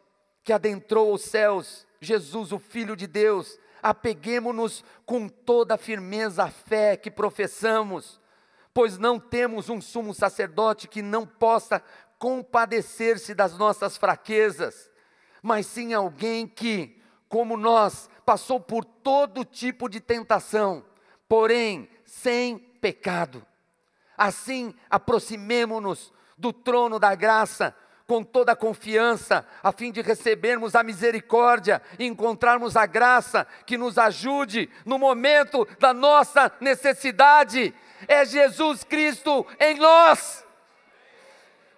que adentrou os céus, Jesus, o Filho de Deus, apeguemo-nos com toda a firmeza à fé que professamos, pois não temos um sumo sacerdote que não possa compadecer-se das nossas fraquezas, mas sim alguém que, como nós, passou por todo tipo de tentação, porém sem pecado. Assim, aproximemo-nos do trono da graça com toda a confiança, a fim de recebermos a misericórdia e encontrarmos a graça que nos ajude no momento da nossa necessidade. É Jesus Cristo em nós.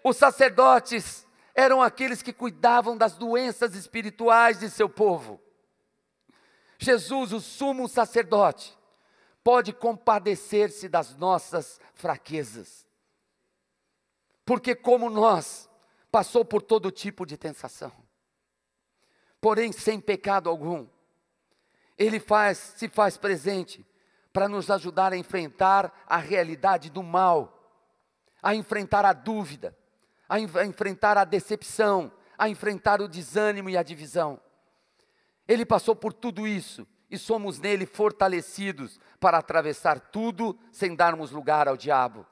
Os sacerdotes eram aqueles que cuidavam das doenças espirituais de seu povo. Jesus, o sumo sacerdote, pode compadecer-se das nossas fraquezas. Porque como nós, passou por todo tipo de tentação, porém sem pecado algum. Ele se faz presente para nos ajudar a enfrentar a realidade do mal, a enfrentar a dúvida, a enfrentar a decepção, a enfrentar o desânimo e a divisão. Ele passou por tudo isso e somos nele fortalecidos para atravessar tudo sem darmos lugar ao diabo.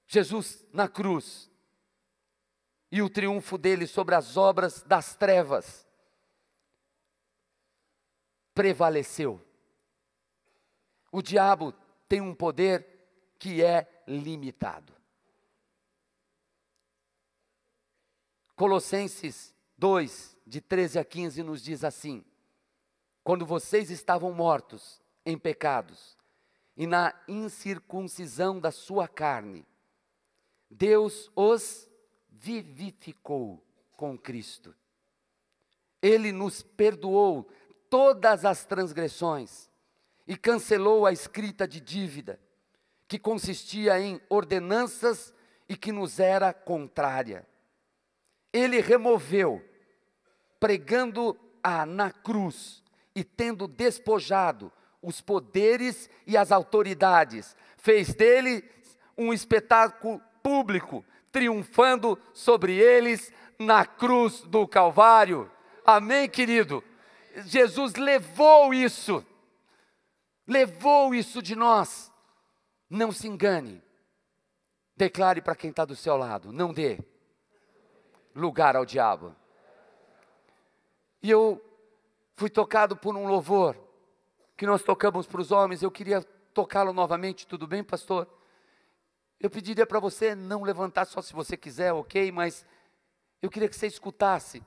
Jesus na cruz e o triunfo dele sobre as obras das trevas prevaleceu. O diabo tem um poder que é limitado. Colossenses 2, de 13 a 15 nos diz assim: quando vocês estavam mortos em pecados e na incircuncisão da sua carne, Deus os vivificou com Cristo. Ele nos perdoou todas as transgressões e cancelou a escrita de dívida, que consistia em ordenanças e que nos era contrária. Ele removeu, pregando-a na cruz e tendo despojado os poderes e as autoridades, fez dele um espetáculo público, triunfando sobre eles na cruz do Calvário. Amém, querido? Jesus levou isso de nós. Não se engane. Declare para quem está do seu lado, não dê lugar ao diabo. E eu fui tocado por um louvor que nós tocamos para os homens. Eu queria tocá-lo novamente, tudo bem, pastor? Eu pediria para você não levantar só se você quiser, ok? Mas eu queria que você escutasse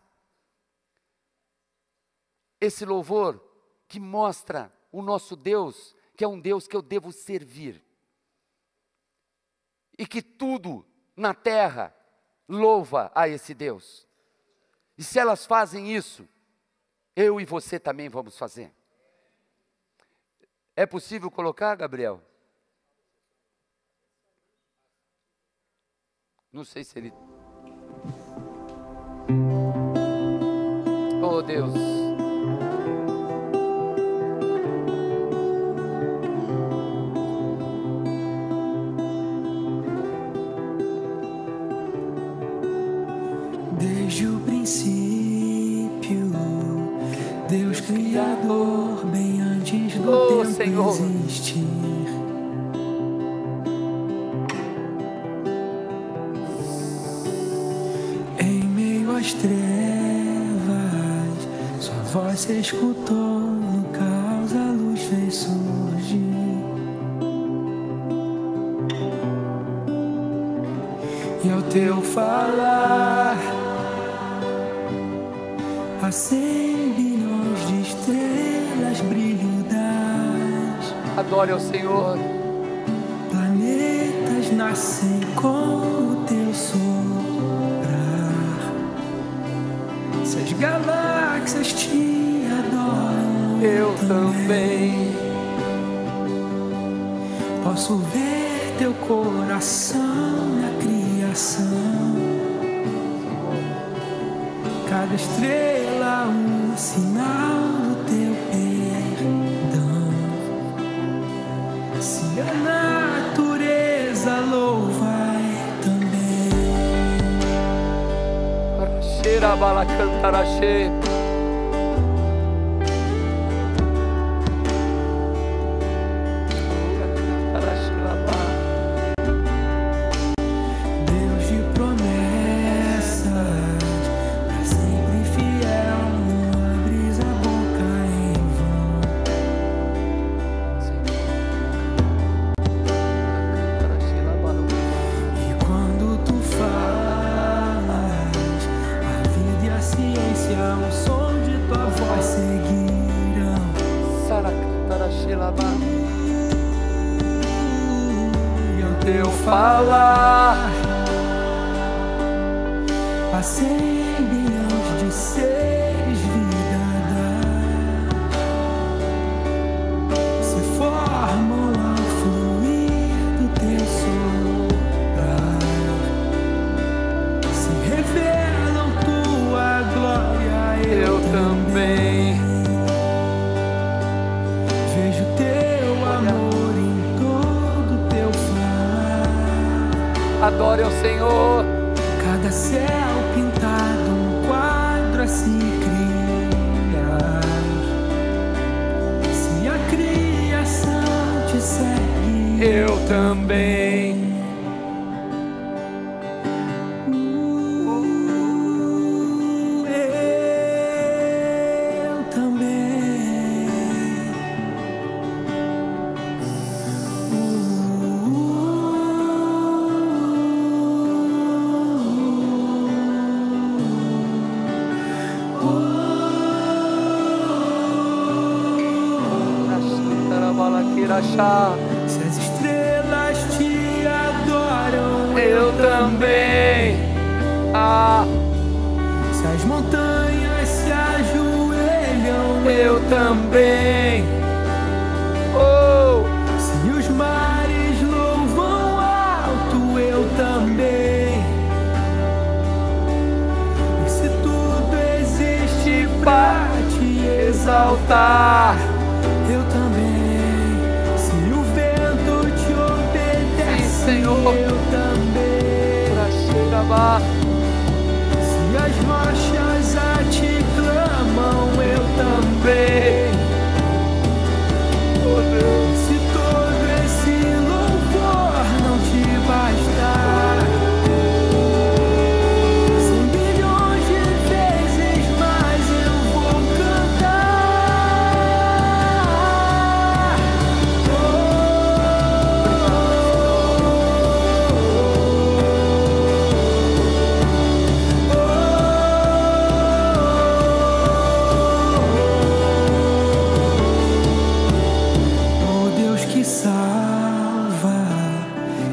esse louvor que mostra o nosso Deus, que é um Deus que eu devo servir. E que tudo na terra louva a esse Deus. E se elas fazem isso, eu e você também vamos fazer. É possível colocar, Gabriel? Não sei se ele... Oh, Deus. Desde o princípio, Deus Criador, bem antes do tempo Senhor. existir. Em meio às trevas, sua voz se escutou, no caos a luz fez surgir. E ao teu falar, a 100 bilhões de estrelas brilho das. Adore ao Senhor. Planetas nascem com o teu soprar. Se as galáxias te adoram, Eu também. Posso ver teu coração na criação. Cada estrela um sinal do teu perdão. Se a natureza louva também. Cheira bala cantaraxê. Deus de promessas, pra sempre fiel, não abres a boca em vão. E quando tu falas, a vida e a ciência, o som de tua voz seguirão. E ao teu falar, a 100 bilhões de seres vida dá. Se formam ao fluir do teu soprar. Se revelam tua glória, Eu também. Vejo teu amor em todo teu falar. Adore ao Senhor. Cada céu pintado, um quadro a se criar. Se a criação te segue, Eu também. eu também. Se as estrelas te adoram, Eu também. Ah, se as montanhas se ajoelham, eu também. Oh, se os mares louvam alto, eu também. E se tudo existe pra te exaltar, eu também. Se o vento te obedece, Senhor. eu também. Praxirabá. Se as rochas a te clamam, eu também. Oh, Deus. Se todo esse louvor não te bastar, 100 bilhões de vezes mais eu vou cantar. Oh Deus que salva,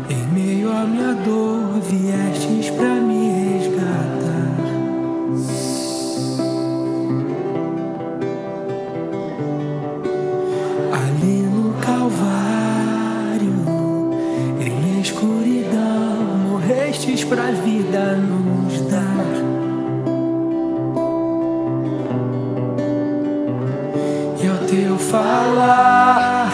em meio à minha dor viestes pra me resgatar. Ali no Calvário, em escuridão, morrestes pra vida nos dar. E ao teu falar,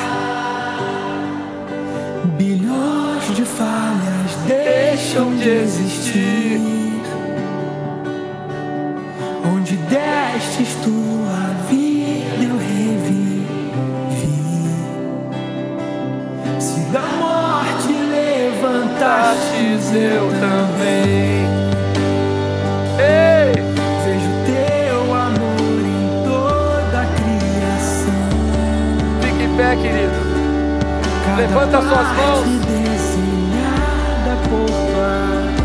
bilhões de falhas deixam de existir. Onde destes tua vida eu revivi. Se da morte levantastes, eu também. Ei, Vejo teu amor em toda a criação. fique em pé, querido. Cada Levanta suas parte mãos. desenhada por tuas mãos.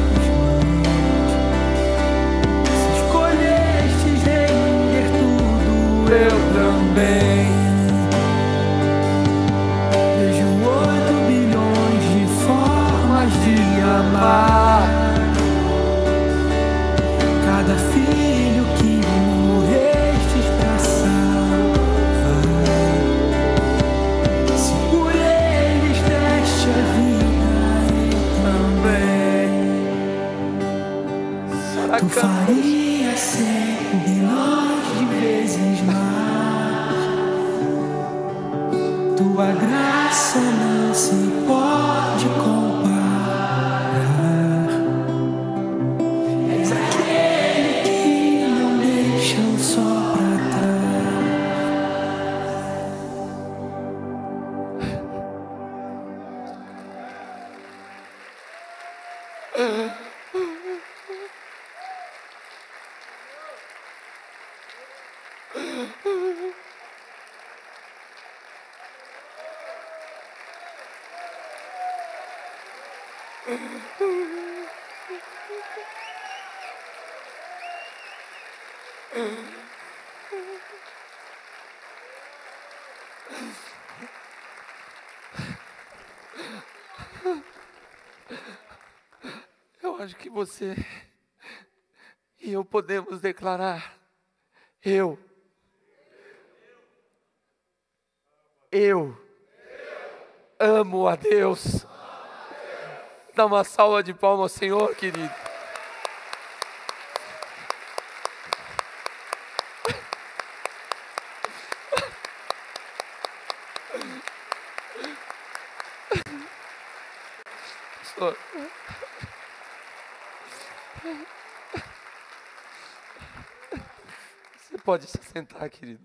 Se escolhestes render tudo, Eu também. tua graça não se pode comparar. És aquele que não deixa o sol pra trás. Eu acho que você e eu podemos declarar: eu amo a Deus. Dá uma salva de palmas ao Senhor, querido. Pastor. Você pode se sentar, querido.